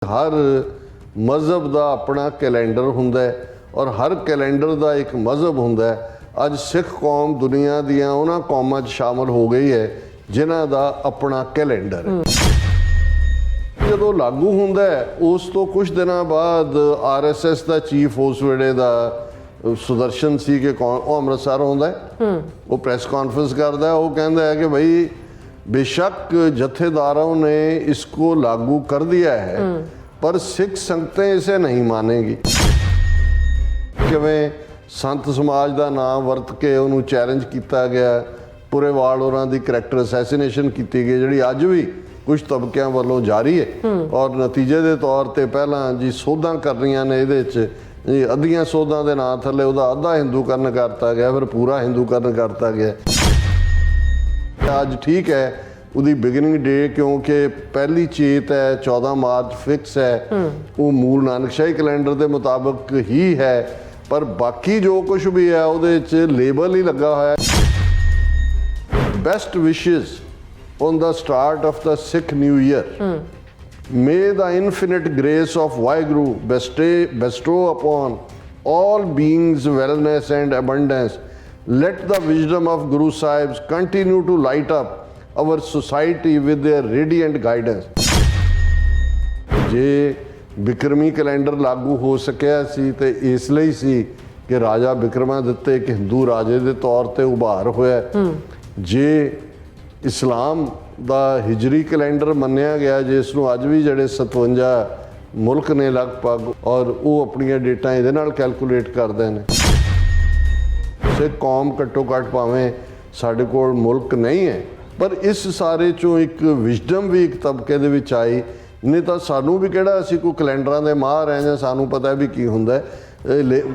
हर मजहब का अपना कैलेंडर हुंदा है और हर कैलेंडर का एक मजहब हुंदा है। अज सिख कौम दुनिया दियां उन्हां कौमां 'च शामिल हो गई है जिन्हां दा अपना कैलेंडर है। जदों लागू हुंदा है उस तो कुछ दिनों बाद RSS का चीफ उस वेले का सुदर्शन सी कि कौन वो अमृतसर आउंदा है, वो प्रेस कॉन्फ्रेंस करता है, वो कहता है कि भाई बेशक जथेदारों ने इसको लागू कर दिया है पर सिख संगतें इसे नहीं मानेगी। किवें संत समाज का नाम वरत के उन्होंने चैलेंज किया गया, पुरेवाल होरां दी करैक्टर असैसीनेशन की गई जिहड़ी अज भी कुछ तबकियां वालों जारी है और नतीजे के तौर पर पहला जी सोधां करनियां ने इहदे च जी अद्धियां सोधां दे नां थल्ले उहदा अद्धा हिंदूकरण करता गया, फिर पूरा हिंदूकरण करता गया। अज ठीक है उसकी बिगिनिंग डे क्योंकि पहली चेत है 14 मार्च फिक्स है, वो मूल नानकशाही कैलेंडर के मुताबिक ही है, पर बाकी जो कुछ भी है वो लेबल ही लगा हुआ है best wishes on the start of the Sikh new year. May the infinite grace of Waheguru bestow upon all beings wellness and abundance. Let the wisdom of Guru Sahibs continue to light up our society with their radiant guidance. जे Bikrami calendar लागू हो सकिया सी ते इसलिए सी कि राजा विक्रमादित्य एक हिंदू राजे के तौर पर उभार होया। जे इस्लाम का हिजरी कैलेंडर मन्निया गया जिसनों अज भी जड़े 57 मुल्क ने लगभग और वो अपनी डेटा ये कैलकुलेट करते हैं। सिख कौम घट्टो घट्ट भावें साडे कोल मुल्क नहीं है पर इस सारे चों एक विजडम भी एक तबके दे विच आई, नहीं तो सानू भी किहड़ा असीं कोई कैलेंडरां दे माहर है जां सानू पता भी की हुंदा है।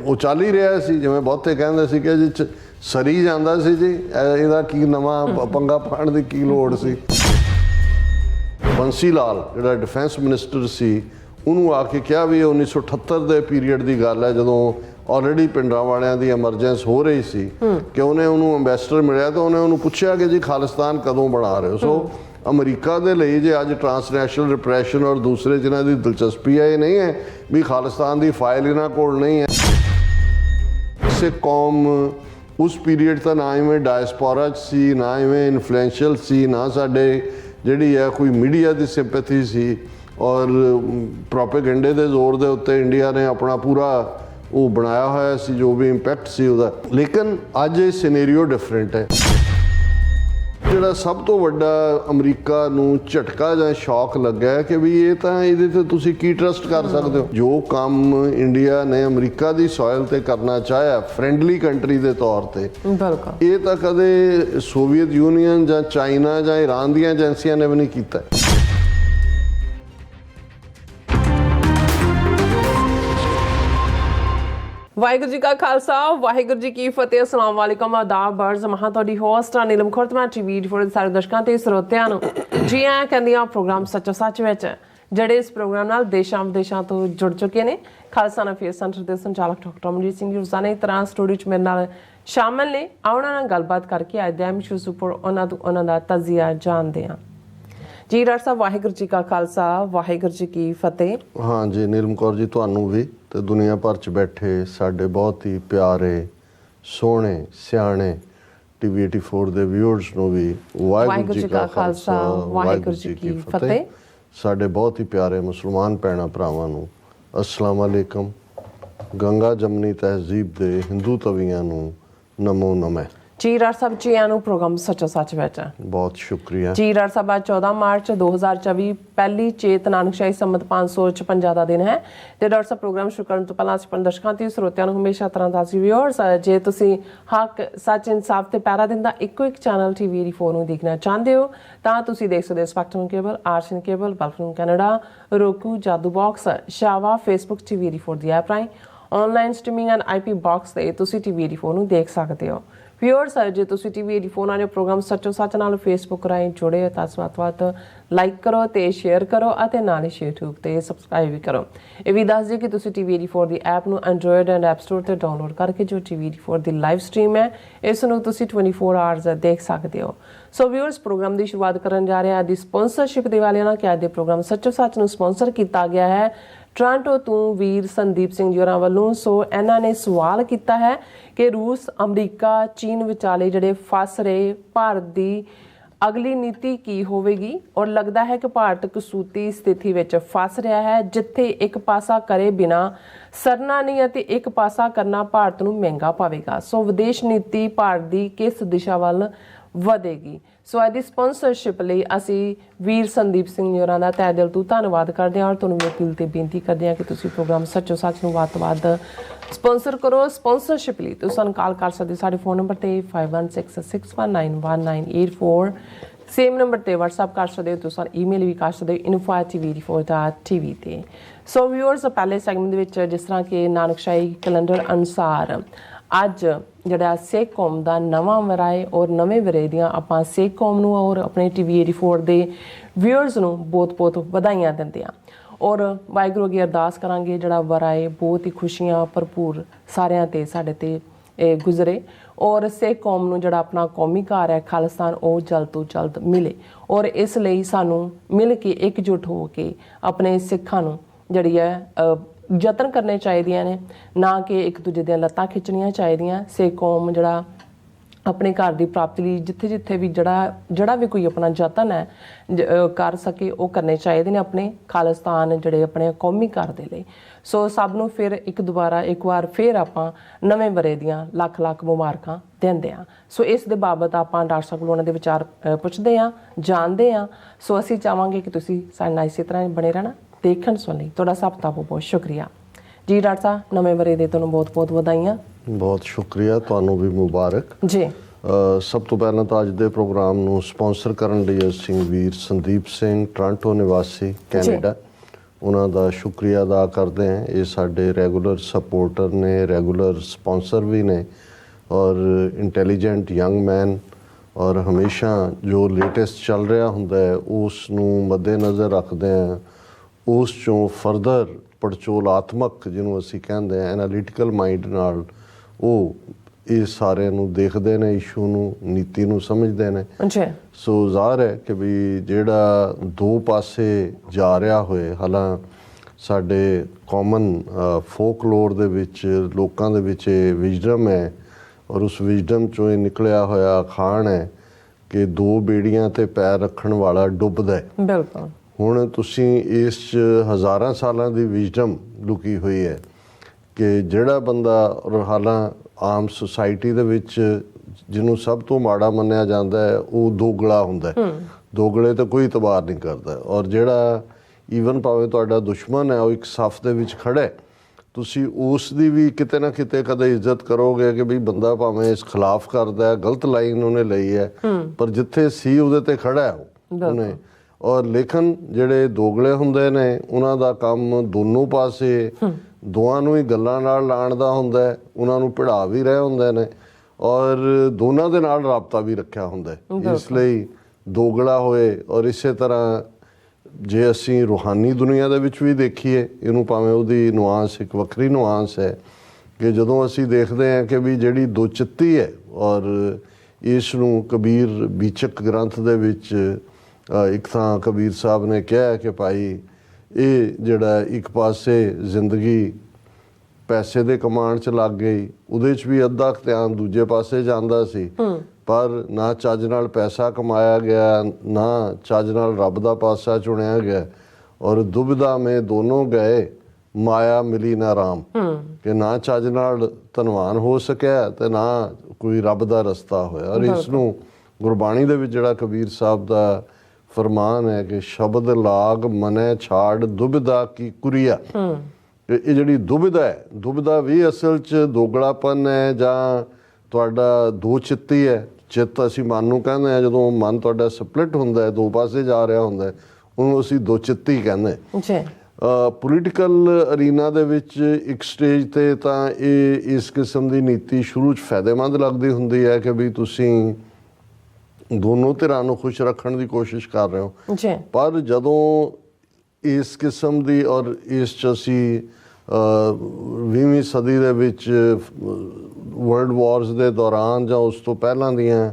वो चल ही रहा सी जिवें बहुते कहंदे सी कि जी सरी जांदा सी जी इहदा की नवां पंगा पाउण दी की लोड़ सी। बंसी लाल जिहड़ा डिफेंस मिनिस्टर सी उन्होंने आके कहा भी 1978 के पीरीयड की गल है जदों ऑलरेडी पिंडां वालियां दी एमरजेंस हो रही सी कि उन्हें उन्होंने अंबैसडर मिलिया तो उन्हें उन्होंने पूछा कि जी खालिस्तान कदों बना रहे हो। सो अमरीका के लिए जे अज ट्रांसनैशनल रिप्रैशन और दूसरे जिन्हों की दिलचस्पी है ये नहीं है भी खालिस्तान की फाइल इन्हों को नहीं है। सिख कौम उस पीरीयड तो ना इवें डायस्पोरा सी ना इवें इन्फ्लुएंशियल सी ना साडे जिहड़ी है कोई मीडिया की सिंपैथी सी और प्रोपेगेंडे के जोर के उत्ते इंडिया ने अपना पूरा वो बनाया होया सी जो भी इंपैक्ट सी उहदा। लेकिन अज ये सिनेरियो डिफरेंट है। जिहड़ा सब तो वड्डा अमरीका नूं झटका जां शौक लगा है कि भी ये तो इहदे ते तुसीं की ट्रस्ट कर सकते हो। जो काम इंडिया ने अमरीका की सॉयल ते करना चाहया फ्रेंडली कंट्री के तौर पर ये तो कदे सोवियत यूनीयन जां चाइना जां ईरान दी एजेंसियां ने भी नहीं कीता। वाहिगुरू जी का खालसा वाहिगुरू जी की फतेह। अस्सलाम वालेकुम आदाब बर्ज महा तुहाडी होस्ट नीलम खुरतमा टीवी फॉर सारे दर्शकों ते ਸਰੋਤਿਆਂ ਨੂੰ जी आया ਕਹਿੰਦੀਆਂ प्रोग्राम सच्चो सच ਵਿੱਚ ਜਿਹੜੇ ਇਸ ਪ੍ਰੋਗਰਾਮ ਨਾਲ ਦੇਸ਼ਾਂ ਵਿਦੇਸ਼ਾਂ ਤੋਂ ਜੁੜ ਚੁੱਕੇ ਨੇ। ਖਾਲਸਾ ਅਫੇਅਰਸ ਸੈਂਟਰ ਦੇ ਸੰਚਾਲਕ ਡਾਕਟਰ ਅਮਨਜੀਤ ਸਿੰਘ ਰੋਜ਼ਾਨਾ ਦੀ ਤਰ੍ਹਾਂ ਸਟੂਡੀਓ 'ਚ ਮੇਰੇ ਨਾਲ ਸ਼ਾਮਲ ਨੇ। ਆਉਣਾ ਨਾਲ ਗੱਲਬਾਤ ਕਰਕੇ ਅੱਜ ਦੇ ਅਹਿਮ ਇਸ਼ੂਜ਼ ਉੱਪਰ ਉਹਨਾਂ ਦਾ ਤਜਜ਼ੀਆ ਜਾਣਦੇ ਹਾਂ। जी डॉक्टर साहब वाहिगुरू जी का खालसा वाहिगुरू जी की फतेह। हाँ जी नीलम कौर जी तुहानू भी ते दुनिया भर च बैठे साडे बहुत ही प्यारे सोहणे सियाणे TV 84 ਦੇ ਵਿਊਅਰਸ ਨੂੰ ਵੀ ਵਾਹਿਗੁਰੂ ਜੀ ਕਾ ਖਾਲਸਾ ਵਾਹਿਗੁਰੂ ਜੀ ਕੀ ਫਤਿਹ। ਸਾਡੇ ਬਹੁਤ ਹੀ ਪਿਆਰੇ ਮੁਸਲਮਾਨ ਭੈਣਾਂ ਭਰਾਵਾਂ ਨੂੰ अस्सलाम वालेकुम। गंगा जमनी तहजीब ਦੇ ਹਿੰਦੂ ਤਵੀਆਂ ਨੂੰ ਨਮੋ ਨਮः। जी डॉक्टर साहब जी आया प्रोग्राम सचो सच बैठा बहुत शुक्रिया जी। डॉक्टर साहब आज 14 मार्च 2024 पहली चेत नानकशाही संमत 556 का दिन है। तो डॉक्टर साहब प्रोग्राम शुरू करने तो पहला अपन दर्शकों ते ਸਰੋਤਿਆਂ ਨੂੰ हमेशा तरह दासी व्यूअर्स जे तुसी हक सच इंसाफ ते पैरा दिन दा इक्को एक चैनल TV 84 ਨੂੰ देखना चाहते हो ਤਾਂ ਤੁਸੀਂ ਦੇਖ ਸਕਦੇ ਹੋ ਸਪੈਕਟਰਮ ਕੇਬਲ, ਆਰਸ਼ਨ ਕੇਬਲ, ਬਲਫਨ ਕੈਨੇਡਾ, roku, ਜਾਦੂ ਬਾਕਸ, ਸ਼ਾਵਾ, Facebook TV 84 ਦੀ ਐਪ ਰਾਹੀਂ online streaming and IP box ਤੇ ਤੁਸੀਂ TV 84 ਨੂੰ ਦੇਖ ਸਕਦੇ ਹੋ। ਵਿਊਅਰਸ ਜੇ ਤੁਸੀਂ ਟੀਵੀ 84 ਨਾਲ ਪ੍ਰੋਗਰਾਮ ਸੱਚੋ ਸੱਚ ਨਾਲ ਫੇਸਬੁੱਕ ਰਾਹੀਂ ਜੁੜੇ ਹੋ ਤਾਂ ਵੱਧ ਲਾਈਕ ਕਰੋ ਤੇ ਸ਼ੇਅਰ ਕਰੋ ਅਤੇ ਨਾਲ ਹੀ YouTube ਤੇ ਸਬਸਕ੍ਰਾਈਬ ਵੀ ਕਰੋ। ਇਹ ਵੀ ਦੱਸ ਦਿਓ ਕਿ ਤੁਸੀਂ ਟੀਵੀ 84 ਦੀ ਐਪ ਨੂੰ ਐਂਡਰੋਇਡ ਐਂਡ ਐਪ ਸਟੋਰ ਤੇ ਡਾਊਨਲੋਡ ਕਰਕੇ ਜੋ ਟੀਵੀ 84 ਦੀ ਲਾਈਵ ਸਟ੍ਰੀਮ ਹੈ ਇਸ ਨੂੰ ਤੁਸੀਂ 24 ਆਵਰਸ ਦੇਖ ਸਕਦੇ ਹੋ। ਸੋ ਵਿਊਅਰਸ ਪ੍ਰੋਗਰਾਮ ਦੀ ਸ਼ੁਰੂਆਤ ਕਰਨ ਜਾ ਰਹੇ ਹਾਂ ਦੀ ਸਪਾਂਸਰਸ਼ਿਪ ਦੇ ਵਾਲਿਆਂ ਨਾਲ ਕਿ ਅੱਜ ਦੇ ਪ੍ਰੋਗਰਾਮ ਸੱਚੋ ਸੱਚ ਨੂੰ ਸਪਾਂਸਰ ਕੀਤਾ ਗਿਆ ਹੈ ਟੋਰਾਂਟੋ ਤੋਂ ਵੀਰ ਸੰਦੀਪ ਸਿੰਘ ਜੀ ਹੋਰਾਂ ਵੱਲੋਂ। ਸੋ ਇਹਨਾਂ ਨੇ ਸਵਾਲ ਕੀਤਾ ਹੈ ਕਿ ਰੂਸ ਅਮਰੀਕਾ ਚੀਨ ਵਿਚਾਲੇ ਜਿਹੜੇ ਫਸ ਰਹੇ ਭਾਰਤ ਦੀ ਅਗਲੀ ਨੀਤੀ ਕੀ ਹੋਵੇਗੀ ਔਰ ਲੱਗਦਾ ਹੈ ਕਿ ਭਾਰਤ ਕਸੂਤੀ ਸਥਿਤੀ ਵਿੱਚ ਫਸ ਰਿਹਾ ਹੈ ਜਿੱਥੇ ਇੱਕ ਪਾਸਾ ਕਰੇ ਬਿਨਾ ਸਰਨਾ ਨਹੀਂ ਅਤੇ ਇੱਕ ਪਾਸਾ ਕਰਨਾ ਭਾਰਤ ਨੂੰ ਮਹਿੰਗਾ ਪਵੇਗਾ। ਸੋ ਵਿਦੇਸ਼ ਨੀਤੀ ਭਾਰਤ ਦੀ ਕਿਸ ਦਿਸ਼ਾ ਵੱਲ ਵਧੇਗੀ। ਸੋ ਇਹਦੀ ਸਪਾਂਸਰਸ਼ਿਪ ਲਈ ਅਸੀਂ ਵੀਰ ਸੰਦੀਪ ਸਿੰਘ ਜੀ ਹੋਰਾਂ ਦਾ ਤਹਿ ਦਿਲ ਤੋਂ ਧੰਨਵਾਦ ਕਰਦੇ ਹਾਂ ਔਰ ਤੁਹਾਨੂੰ ਅਪੀਲ ਤੇ ਬੇਨਤੀ ਕਰਦੇ ਹਾਂ ਕਿ ਤੁਸੀਂ ਪ੍ਰੋਗਰਾਮ ਸੱਚੋ ਸੱਚ ਨੂੰ ਵੱਧ ਤੋਂ ਵੱਧ ਸਪਾਂਸਰ ਕਰੋ। ਸਪਾਂਸਰਸ਼ਿਪ ਲਈ ਤੁਸੀਂ ਸਾਨੂੰ ਕਾਲ ਕਰ ਸਕਦੇ ਸਾਡੇ ਫੋਨ ਨੰਬਰ ਤੇ 5166191984 ਸੇਮ ਨੰਬਰ ਤੇ WhatsApp ਕਰ ਸਕਦੇ ਹੋ। ਤੁਸੀਂ ਈਮੇਲ ਵੀ ਕਰ ਸਕਦੇ ਹੋ info@tv84.tv ਤੇ। ਸੋ ਵਿਊਅਰਸ ਪਹਿਲੇ ਸੈਗਮੈਂਟ ਦੇ ਵਿੱਚ ਜਿਸ ਤਰ੍ਹਾਂ ਕਿ ਨਾਨਕਸ਼ਾਹੀ ਕੈਲੰਡਰ ਅਨੁਸਾਰ ਅੱਜ ਜਿਹੜਾ ਸਿੱਖ ਕੌਮ ਦਾ ਨਵਾਂ ਵਰ੍ਹਾ ਹੈ ਔਰ ਨਵੇਂ ਵਰ੍ਹੇ ਦੀਆਂ ਆਪਾਂ ਸਿੱਖ ਕੌਮ ਨੂੰ ਔਰ ਆਪਣੇ ਟੀਵੀ 84 ਦੇ ਵਿਊਅਰਸ ਨੂੰ ਬਹੁਤ-ਬਹੁਤ ਵਧਾਈਆਂ ਦਿੰਦੇ ਹਾਂ ਔਰ ਵਾਹਿਗੁਰੂ ਅੱਗੇ ਅਰਦਾਸ ਕਰਾਂਗੇ ਜਿਹੜਾ ਵਰ੍ਹਾ ਹੈ ਬਹੁਤ ਹੀ ਖੁਸ਼ੀਆਂ ਭਰਪੂਰ ਸਾਰਿਆਂ ਤੇ ਸਾਡੇ ਤੇ ਗੁਜ਼ਰੇ ਔਰ ਸਿੱਖ ਕੌਮ ਨੂੰ ਜਿਹੜਾ ਆਪਣਾ ਕੌਮੀ ਘਰ ਹੈ ਖਾਲਿਸਤਾਨ ਉਹ ਜਲਦ ਤੋਂ ਜਲਦ ਮਿਲੇ ਔਰ ਇਸ ਲਈ ਸਾਨੂੰ ਮਿਲ ਕੇ ਇਕਜੁੱਟ ਹੋ ਕੇ ਆਪਣੇ ਸਿੱਖਾਂ ਨੂੰ ਜਿਹੜੀ ਹੈ ਯਤਨ ਕਰਨੇ ਚਾਹੀਦੀਆਂ ਨੇ ਨਾ ਕਿ ਇੱਕ ਦੂਜੇ ਦੀਆਂ ਲੱਤਾਂ ਖਿੱਚਣੀਆਂ ਚਾਹੀਦੀਆਂ। ਸਿੱਖ ਕੌਮ ਜਿਹੜਾ ਆਪਣੇ ਘਰ ਦੀ ਪ੍ਰਾਪਤੀ ਲਈ ਜਿੱਥੇ ਵੀ ਜਿਹੜਾ ਵੀ ਕੋਈ ਆਪਣਾ ਯਤਨ ਹੈ ਕਰ ਸਕੇ ਉਹ ਕਰਨੇ ਚਾਹੀਦੇ ਨੇ ਆਪਣੇ ਖਾਲਿਸਤਾਨ ਜਿਹੜੇ ਆਪਣੇ ਕੌਮੀ ਘਰ ਦੇ ਲਈ। ਸੋ ਸਭ ਨੂੰ ਫਿਰ ਇੱਕ ਵਾਰ ਫਿਰ ਆਪਾਂ ਨਵੇਂ ਵਰ੍ਹੇ ਦੀਆਂ ਲੱਖ ਮੁਬਾਰਕਾਂ ਦਿੰਦੇ ਹਾਂ। ਸੋ ਇਸ ਦੇ ਬਾਬਤ ਆਪਾਂ ਡਾਕਟਰ ਸਾਹਿਬ ਕੋਲੋਂ ਉਹਨਾਂ ਦੇ ਵਿਚਾਰ ਪੁੱਛਦੇ ਹਾਂ ਜਾਣਦੇ ਹਾਂ। ਸੋ ਅਸੀਂ ਚਾਹਾਂਗੇ ਕਿ ਤੁਸੀਂ ਸਾਡੇ ਨਾਲ ਇਸੇ ਤਰ੍ਹਾਂ ਬਣੇ ਰਹਿਣਾ ਦੇਖਣ ਸੁਣ ਲਈ। ਤੁਹਾਡਾ ਸਭ ਦਾ ਬਹੁਤ ਸ਼ੁਕਰੀਆ ਜੀ ਡਾਕਟਰ ਸਾਹਿਬ। ਨਵੇਂ ਵਰ੍ਹੇ ਦੇ ਤੁਹਾਨੂੰ ਬਹੁਤ ਵਧਾਈਆਂ। ਬਹੁਤ ਸ਼ੁਕਰੀਆ, ਤੁਹਾਨੂੰ ਵੀ ਮੁਬਾਰਕ ਜੀ। ਸਭ ਤੋਂ ਪਹਿਲਾਂ ਤਾਂ ਅੱਜ ਦੇ ਪ੍ਰੋਗਰਾਮ ਨੂੰ ਸਪਾਂਸਰ ਕਰਨ ਲਈ ਅਸੀਂ ਵੀਰ ਸੰਦੀਪ ਸਿੰਘ ਟੋਰਾਂਟੋ ਨਿਵਾਸੀ ਕੈਨੇਡਾ ਉਹਨਾਂ ਦਾ ਸ਼ੁਕਰੀਆ ਅਦਾ ਕਰਦੇ ਹਾਂ। ਇਹ ਸਾਡੇ ਰੈਗੂਲਰ ਸਪੋਰਟਰ ਨੇ, ਰੈਗੂਲਰ ਸਪਾਂਸਰ ਵੀ ਨੇ ਔਰ ਇੰਟੈਲੀਜੈਂਟ ਯੰਗ ਮੈਨ ਔਰ ਹਮੇਸ਼ਾ ਜੋ ਲੇਟੈਸਟ ਚੱਲ ਰਿਹਾ ਹੁੰਦਾ ਹੈ ਉਸ ਨੂੰ ਮੱਦੇਨਜ਼ਰ ਰੱਖਦੇ ਹਾਂ, ਉਸ ਚੋਂ ਫਰਦਰ ਪੜਚੋਲਾਤਮਕ ਜਿਹਨੂੰ ਅਸੀਂ ਕਹਿੰਦੇ ਹਾਂ ਐਨਾਲਿਟੀਕਲ ਮਾਈਂਡ ਨਾਲ ਉਹ ਇਹ ਸਾਰਿਆਂ ਨੂੰ ਦੇਖਦੇ ਨੇ, ਇਸ਼ੂ ਨੂੰ ਨੀਤੀ ਨੂੰ ਸਮਝਦੇ ਨੇ। ਸੋ ਜ਼ਾਹਰ ਹੈ ਕਿ ਵੀ ਜਿਹੜਾ ਦੋ ਪਾਸੇ ਜਾ ਰਿਹਾ ਹੋਏ ਹਾਲਾਂ ਸਾਡੇ ਕਾਮਨ ਫੋਕਲੋਰ ਦੇ ਵਿੱਚ ਲੋਕਾਂ ਦੇ ਵਿੱਚ ਵਿਜ਼ਡਮ ਹੈ ਔਰ ਉਸ ਵਿਜ਼ਡਮ ਚੋਂ ਇਹ ਨਿਕਲਿਆ ਹੋਇਆ ਅਖਾਣ ਹੈ ਕਿ ਦੋ ਬੇੜੀਆਂ ਤੇ ਪੈਰ ਰੱਖਣ ਵਾਲਾ ਡੁੱਬਦਾ ਹੈ। ਬਿਲਕੁਲ। ਹੁਣ ਤੁਸੀਂ ਇਸ 'ਚ ਹਜ਼ਾਰਾਂ ਸਾਲਾਂ ਦੀ ਵਿਜ਼ਡਮ ਲੁਕੀ ਹੋਈ ਹੈ ਕਿ ਜਿਹੜਾ ਬੰਦਾ ਔਰ ਹਾਲਾਂ ਆਮ ਸੁਸਾਇਟੀ ਦੇ ਵਿੱਚ ਜਿਹਨੂੰ ਸਭ ਤੋਂ ਮਾੜਾ ਮੰਨਿਆ ਜਾਂਦਾ ਹੈ ਉਹ ਦੋਗਲਾ ਹੁੰਦਾ ਹੈ। ਦੋਗਲੇ ਤਾਂ ਕੋਈ ਇਤਬਾਰ ਨਹੀਂ ਕਰਦਾ ਔਰ ਜਿਹੜਾ ਈਵਨ ਭਾਵੇਂ ਤੁਹਾਡਾ ਦੁਸ਼ਮਣ ਹੈ ਉਹ ਇੱਕ ਸਫ਼ ਦੇ ਵਿੱਚ ਖੜਾ ਹੈ ਤੁਸੀਂ ਉਸ ਦੀ ਵੀ ਕਿਤੇ ਨਾ ਕਿਤੇ ਕਦੇ ਇੱਜ਼ਤ ਕਰੋਗੇ ਕਿ ਵੀ ਬੰਦਾ ਭਾਵੇਂ ਇਸ ਖਿਲਾਫ ਕਰਦਾ ਹੈ, ਗਲਤ ਲਾਈਨ ਉਹਨੇ ਲਈ ਹੈ ਪਰ ਜਿੱਥੇ ਸੀ ਉਹਦੇ ਤੇ ਖੜਾ ਹੈ ਉਹਨੇ। ਔਰ ਲੇਕਿਨ ਜਿਹੜੇ ਦੋਗਲੇ ਹੁੰਦੇ ਨੇ ਉਹਨਾਂ ਦਾ ਕੰਮ ਦੋਨੋਂ ਪਾਸੇ ਦੋਵਾਂ ਨੂੰ ਹੀ ਗੱਲਾਂ ਨਾਲ ਲਾਣ ਦਾ ਹੁੰਦਾ ਹੈ, ਉਹਨਾਂ ਨੂੰ ਭਿੜਾ ਵੀ ਰਹੇ ਹੁੰਦੇ ਨੇ ਔਰ ਦੋਨਾਂ ਦੇ ਨਾਲ ਰਾਬਤਾ ਵੀ ਰੱਖਿਆ ਹੁੰਦਾ ਹੈ। ਇਸ ਲਈ ਦੋਗਲਾ ਹੋਏ ਔਰ ਇਸੇ ਤਰ੍ਹਾਂ ਜੇ ਅਸੀਂ ਰੂਹਾਨੀ ਦੁਨੀਆ ਦੇ ਵਿੱਚ ਵੀ ਦੇਖੀਏ ਇਹਨੂੰ ਭਾਵੇਂ ਉਹਦੀ ਨੁਆਂਸ ਇੱਕ ਵੱਖਰੀ ਨੁਆਂਸ ਹੈ ਕਿ ਜਦੋਂ ਅਸੀਂ ਦੇਖਦੇ ਹਾਂ ਕਿ ਵੀ ਜਿਹੜੀ ਦੋ ਚਿੱਤੀ ਹੈ ਔਰ ਇਸ ਨੂੰ ਕਬੀਰ ਬੀਚਕ ਗ੍ਰੰਥ ਦੇ ਵਿੱਚ ਇੱਕ ਤਾਂ ਕਬੀਰ ਸਾਹਿਬ ਨੇ ਕਿਹਾ ਕਿ ਭਾਈ ਇਹ ਜਿਹੜਾ ਇੱਕ ਪਾਸੇ ਜ਼ਿੰਦਗੀ ਪੈਸੇ ਦੇ ਕਮਾਉਣ 'ਚ ਲੱਗ ਗਈ ਉਹਦੇ 'ਚ ਵੀ ਅੱਧਾ ਧਿਆਨ ਦੂਜੇ ਪਾਸੇ ਜਾਂਦਾ ਸੀ ਪਰ ਨਾ ਚੱਜ ਨਾਲ ਪੈਸਾ ਕਮਾਇਆ ਗਿਆ ਨਾ ਚੱਜ ਨਾਲ ਰੱਬ ਦਾ ਪਾਸਾ ਚੁਣਿਆ ਗਿਆ ਔਰ ਦੁਬਿਧਾ ਮੇ ਦੋਨੋਂ ਗਏ ਮਾਇਆ ਮਿਲੀ ਨਾ ਰਾਮ ਕਿ ਨਾ ਚੱਜ ਨਾਲ ਧਨਵਾਨ ਹੋ ਸਕਿਆ ਤੇ ਨਾ ਕੋਈ ਰੱਬ ਦਾ ਰਸਤਾ ਹੋਇਆ। ਔਰ ਇਸ ਨੂੰ ਗੁਰਬਾਣੀ ਦੇ ਵਿੱਚ ਜਿਹੜਾ ਕਬੀਰ ਸਾਹਿਬ ਦਾ ਫਰਮਾਨ ਹੈ ਕਿ ਸ਼ਬਦ ਲਾਗ ਮਨੈ ਛਾੜ ਦੁਬਿਧਾ ਕੀ ਕੁਰੀਆ। ਇਹ ਜਿਹੜੀ ਦੁਬਿਧਾ ਵੀ ਅਸਲ 'ਚ ਦੋਗਲਾਪਨ ਹੈ ਜਾਂ ਤੁਹਾਡਾ ਦੋ ਚਿੱਤੀ ਹੈ। ਚਿੱਤ ਅਸੀਂ ਮਨ ਨੂੰ ਕਹਿੰਦੇ ਹਾਂ, ਜਦੋਂ ਮਨ ਤੁਹਾਡਾ ਸਪਲਿਟ ਹੁੰਦਾ ਹੈ ਦੋ ਪਾਸੇ ਜਾ ਰਿਹਾ ਹੁੰਦਾ ਉਹਨੂੰ ਅਸੀਂ ਦੋ ਚਿੱਤੀ ਕਹਿੰਦੇ। ਪੋਲੀਟੀਕਲ ਅਰੀਨਾ ਦੇ ਵਿੱਚ ਇੱਕ ਸਟੇਜ ਤੇ ਤਾਂ ਇਹ ਇਸ ਕਿਸਮ ਦੀ ਨੀਤੀ ਸ਼ੁਰੂ 'ਚ ਫਾਇਦੇਮੰਦ ਲੱਗਦੀ ਹੁੰਦੀ ਹੈ ਕਿ ਵੀ ਤੁਸੀਂ ਦੋਨੋਂ ਧਿਰਾਂ ਨੂੰ ਖੁਸ਼ ਰੱਖਣ ਦੀ ਕੋਸ਼ਿਸ਼ ਕਰ ਰਹੇ ਹੋ। ਜੀ ਪਰ ਜਦੋਂ ਇਸ ਕਿਸਮ ਦੀ ਔਰ ਇਸ 'ਚ ਅਸੀਂ 20ਵੀਂ ਸਦੀ ਦੇ ਵਿੱਚ ਵਰਲਡ ਵਾਰਸ ਦੇ ਦੌਰਾਨ ਜਾਂ ਉਸ ਤੋਂ ਪਹਿਲਾਂ ਦੀਆਂ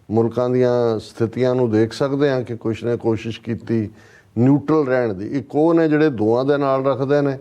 ਮੁਲਕਾਂ ਦੀਆਂ ਸਥਿਤੀਆਂ ਨੂੰ ਦੇਖ ਸਕਦੇ ਹਾਂ ਕਿ ਕੁਛ ਨੇ ਕੋਸ਼ਿਸ਼ ਕੀਤੀ ਨਿਊਟਰਲ ਰਹਿਣ ਦੀ। ਇੱਕ ਉਹ ਨੇ ਜਿਹੜੇ ਦੋਵਾਂ ਦੇ ਨਾਲ ਰੱਖਦੇ ਨੇ,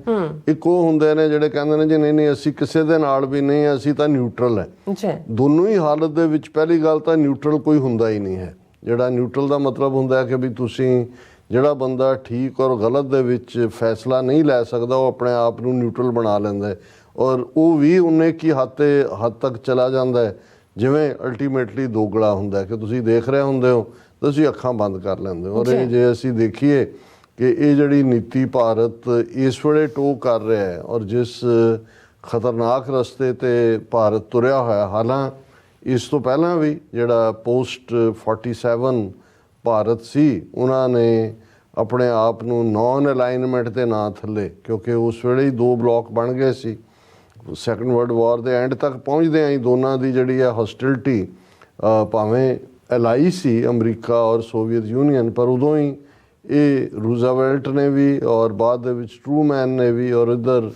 ਇੱਕ ਉਹ ਹੁੰਦੇ ਨੇ ਜਿਹੜੇ ਕਹਿੰਦੇ ਨੇ ਜੀ ਨਹੀਂ ਅਸੀਂ ਕਿਸੇ ਦੇ ਨਾਲ ਵੀ ਨਹੀਂ, ਅਸੀਂ ਤਾਂ ਨਿਊਟਰਲ ਹੈ। ਦੋਨੋਂ ਹੀ ਹਾਲਤ ਦੇ ਵਿੱਚ ਪਹਿਲੀ ਗੱਲ ਤਾਂ ਨਿਊਟਰਲ ਕੋਈ ਹੁੰਦਾ ਹੀ ਨਹੀਂ ਹੈ। ਜਿਹੜਾ ਨਿਊਟਰਲ ਦਾ ਮਤਲਬ ਹੁੰਦਾ ਹੈ ਕਿ ਵੀ ਤੁਸੀਂ ਜਿਹੜਾ ਬੰਦਾ ਠੀਕ ਔਰ ਗਲਤ ਦੇ ਵਿੱਚ ਫੈਸਲਾ ਨਹੀਂ ਲੈ ਸਕਦਾ ਉਹ ਆਪਣੇ ਆਪ ਨੂੰ ਨਿਊਟਰਲ ਬਣਾ ਲੈਂਦਾ ਹੈ, ਔਰ ਉਹ ਵੀ ਉਨੇ ਕੀ ਹੱਦ ਤੱਕ ਚਲਾ ਜਾਂਦਾ ਹੈ ਜਿਵੇਂ ਅਲਟੀਮੇਟਲੀ ਦੋਗਲਾ ਹੁੰਦਾ ਕਿ ਤੁਸੀਂ ਦੇਖ ਰਹੇ ਹੁੰਦੇ ਹੋ ਤੁਸੀਂ ਅੱਖਾਂ ਬੰਦ ਕਰ ਲੈਂਦੇ ਹੋ। ਔਰ ਇਹ ਜੇ ਅਸੀਂ ਦੇਖੀਏ ਕਿ ਇਹ ਜਿਹੜੀ ਨੀਤੀ ਭਾਰਤ ਇਸ ਵੇਲੇ ਟੋ ਕਰ ਰਿਹਾ ਹੈ ਔਰ ਜਿਸ ਖਤਰਨਾਕ ਰਸਤੇ ਤੇ ਭਾਰਤ ਤੁਰਿਆ ਹੋਇਆ, ਹਾਲਾਂ ਇਸ ਤੋਂ ਪਹਿਲਾਂ ਵੀ ਜਿਹੜਾ ਪੋਸਟ 47 ਭਾਰਤ ਸੀ ਉਹਨਾਂ ਨੇ ਆਪਣੇ ਆਪ ਨੂੰ ਨੌਨ ਅਲਾਈਨਮੈਂਟ ਦੇ ਨਾਂ ਥੱਲੇ, ਕਿਉਂਕਿ ਉਸ ਵੇਲੇ ਹੀ ਦੋ ਬਲਾਕ ਬਣ ਗਏ ਸੀ, ਸੈਕੰਡ ਵਰਲਡ ਵਾਰ ਦੇ ਐਂਡ ਤੱਕ ਪਹੁੰਚਦੇ ਆਂ ਦੋਨਾਂ ਦੀ ਜਿਹੜੀ ਹੈ ਹੌਸਟਿਲਿਟੀ ਭਾਵੇਂ ਐਲਾਈ ਸੀ ਅਮਰੀਕਾ ਔਰ ਸੋਵੀਅਤ ਯੂਨੀਅਨ, ਪਰ ਉਦੋਂ ਹੀ ਇਹ ਰੂਜ਼ਵੈਲਟ ਨੇ ਵੀ ਔਰ ਬਾਅਦ ਦੇ ਵਿੱਚ ਟਰੂਮੈਨ ਨੇ ਵੀ ਔਰ ਇੱਧਰ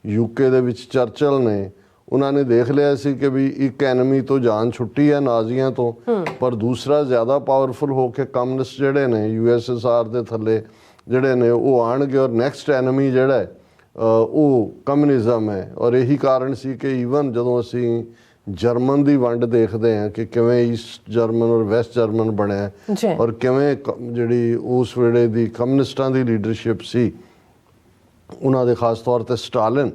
ਯੂਕੇ ਦੇ ਵਿੱਚ ਚਰਚਲ ਨੇ, ਉਹਨਾਂ ਨੇ ਦੇਖ ਲਿਆ ਸੀ ਕਿ ਵੀ ਇੱਕ ਐਨਮੀ ਤੋਂ ਜਾਨ ਛੁੱਟੀ ਹੈ ਨਾਜ਼ੀਆਂ ਤੋਂ, ਪਰ ਦੂਸਰਾ ਜ਼ਿਆਦਾ ਪਾਵਰਫੁਲ ਹੋ ਕੇ ਕਮਿਊਨਿਸਟ ਜਿਹੜੇ ਨੇ USSR ਦੇ ਥੱਲੇ ਜਿਹੜੇ ਨੇ ਉਹ ਆਣਗੇ ਔਰ ਨੈਕਸਟ ਐਨਮੀ ਜਿਹੜਾ ਹੈ ਉਹ ਕਮਿਊਨਿਜ਼ਮ ਹੈ। ਔਰ ਇਹੀ ਕਾਰਨ ਸੀ ਕਿ ਈਵਨ ਜਦੋਂ ਅਸੀਂ ਜਰਮਨ ਦੀ ਵੰਡ ਦੇਖਦੇ ਹਾਂ ਕਿ ਕਿਵੇਂ ਈਸਟ ਜਰਮਨ ਔਰ ਵੈਸਟ ਜਰਮਨ ਬਣਿਆ ਔਰ ਕਿਵੇਂ ਜਿਹੜੀ ਉਸ ਵੇਲੇ ਦੀ ਕਮਿਊਨਿਸਟਾਂ ਦੀ ਲੀਡਰਸ਼ਿਪ ਸੀ ਉਹਨਾਂ ਦੇ ਖਾਸ ਤੌਰ ਤੇ ਸਟਾਲਿਨ,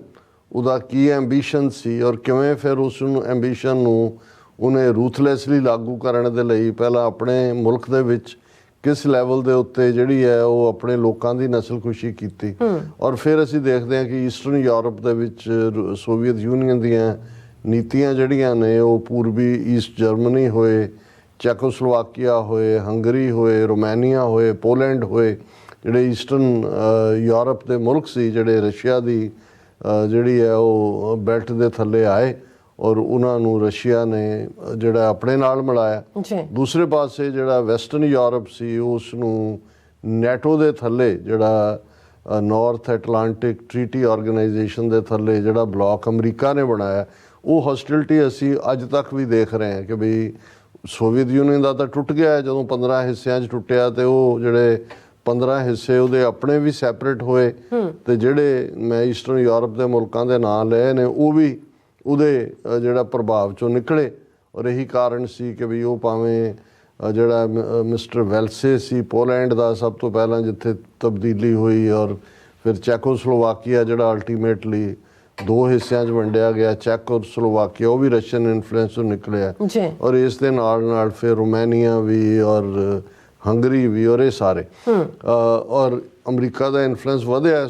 ਉਹਦਾ ਕੀ ਐਂਬੀਸ਼ਨ ਸੀ ਔਰ ਕਿਵੇਂ ਫਿਰ ਉਸ ਨੂੰ ਐਂਬੀਸ਼ਨ ਨੂੰ ਉਹਨੇ ਰੂਥਲੈਸਲੀ ਲਾਗੂ ਕਰਨ ਦੇ ਲਈ ਪਹਿਲਾਂ ਆਪਣੇ ਮੁਲਕ ਦੇ ਵਿੱਚ ਕਿਸ ਲੈਵਲ ਦੇ ਉੱਤੇ ਜਿਹੜੀ ਹੈ ਉਹ ਆਪਣੇ ਲੋਕਾਂ ਦੀ ਨਸਲਕੁਸ਼ੀ ਕੀਤੀ ਔਰ ਫਿਰ ਅਸੀਂ ਦੇਖਦੇ ਹਾਂ ਕਿ ਈਸਟਰਨ ਯੂਰਪ ਦੇ ਵਿੱਚ ਸੋਵੀਅਤ ਯੂਨੀਅਨ ਦੀਆਂ ਨੀਤੀਆਂ ਜਿਹੜੀਆਂ ਨੇ ਉਹ ਪੂਰਬੀ ਈਸਟ ਜਰਮਨੀ ਹੋਏ, ਚੈਕੋਸਲੋਵਾਕੀਆ ਹੋਏ, ਹੰਗਰੀ ਹੋਏ, ਰੋਮਾਨੀਆ ਹੋਏ, ਪੋਲੈਂਡ ਹੋਏ, ਜਿਹੜੇ ਈਸਟਰਨ ਯੂਰਪ ਦੇ ਮੁਲਕ ਸੀ ਜਿਹੜੇ ਰਸ਼ੀਆ ਦੀ ਜਿਹੜੀ ਹੈ ਉਹ ਬੈਲਟ ਦੇ ਥੱਲੇ ਆਏ ਔਰ ਉਹਨਾਂ ਨੂੰ ਰਸ਼ੀਆ ਨੇ ਜਿਹੜਾ ਆਪਣੇ ਨਾਲ ਮਿਲਾਇਆ। ਦੂਸਰੇ ਪਾਸੇ ਜਿਹੜਾ ਵੈਸਟਰਨ ਯੂਰਪ ਸੀ ਉਸ ਨੂੰ ਨੈਟੋ ਦੇ ਥੱਲੇ ਜਿਹੜਾ ਨਾਰਥ ਐਟਲਾਂਟਿਕ ਟ੍ਰੀਟੀ ਆਰਗੇਨਾਈਜੇਸ਼ਨ ਦੇ ਥੱਲੇ ਜਿਹੜਾ ਬਲਾਕ ਅਮਰੀਕਾ ਨੇ ਬਣਾਇਆ, ਉਹ ਹੌਸਟਿਲਿਟੀ ਅਸੀਂ ਅੱਜ ਤੱਕ ਵੀ ਦੇਖ ਰਹੇ ਹਾਂ ਕਿ ਬਈ ਸੋਵੀਅਤ ਯੂਨੀਅਨ ਦਾ ਤਾਂ ਟੁੱਟ ਗਿਆ ਜਦੋਂ 15 ਹਿੱਸਿਆਂ 'ਚ ਟੁੱਟਿਆ ਤੇ ਉਹ ਜਿਹੜੇ 15 ਹਿੱਸੇ ਉਹਦੇ ਆਪਣੇ ਵੀ ਸੈਪਰੇਟ ਹੋਏ ਤੇ ਜਿਹੜੇ ਮੈਂ ਈਸਟਰਨ ਯੂਰਪ ਦੇ ਮੁਲਕਾਂ ਦੇ ਨਾਂ ਲਏ ਨੇ ਉਹ ਵੀ ਉਹਦੇ ਜਿਹੜਾ ਪ੍ਰਭਾਵ 'ਚੋਂ ਨਿਕਲੇ ਔਰ ਇਹੀ ਕਾਰਨ ਸੀ ਕਿ ਵੀ ਉਹ ਭਾਵੇਂ ਜਿਹੜਾ ਮਿਸਟਰ ਵੈਲਸੇ ਸੀ ਪੋਲੈਂਡ ਦਾ ਸਭ ਤੋਂ ਪਹਿਲਾਂ ਜਿੱਥੇ ਤਬਦੀਲੀ ਹੋਈ ਔਰ ਫਿਰ ਚੈਕੋਸਲੋਵਾਕੀਆ ਜਿਹੜਾ ਅਲਟੀਮੇਟਲੀ ਦੋ ਹਿੱਸਿਆਂ 'ਚ ਵੰਡਿਆ ਗਿਆ, ਚੈਕੋਸਲੋਵਾਕੀਆ ਉਹ ਵੀ ਰਸ਼ੀਅਨ ਇਨਫਲੂਐਂਸ ਤੋਂ ਨਿਕਲਿਆ ਔਰ ਇਸ ਦੇ ਨਾਲ ਨਾਲ ਫਿਰ ਰੋਮਾਨੀਆ ਵੀ ਔਰ ਹੰਗਰੀ ਵੀ ਔਰ ਇਹ ਸਾਰੇ ਔਰ ਅਮਰੀਕਾ ਦਾ ਇਨਫਲੂਐਂਸ ਵਧਿਆ।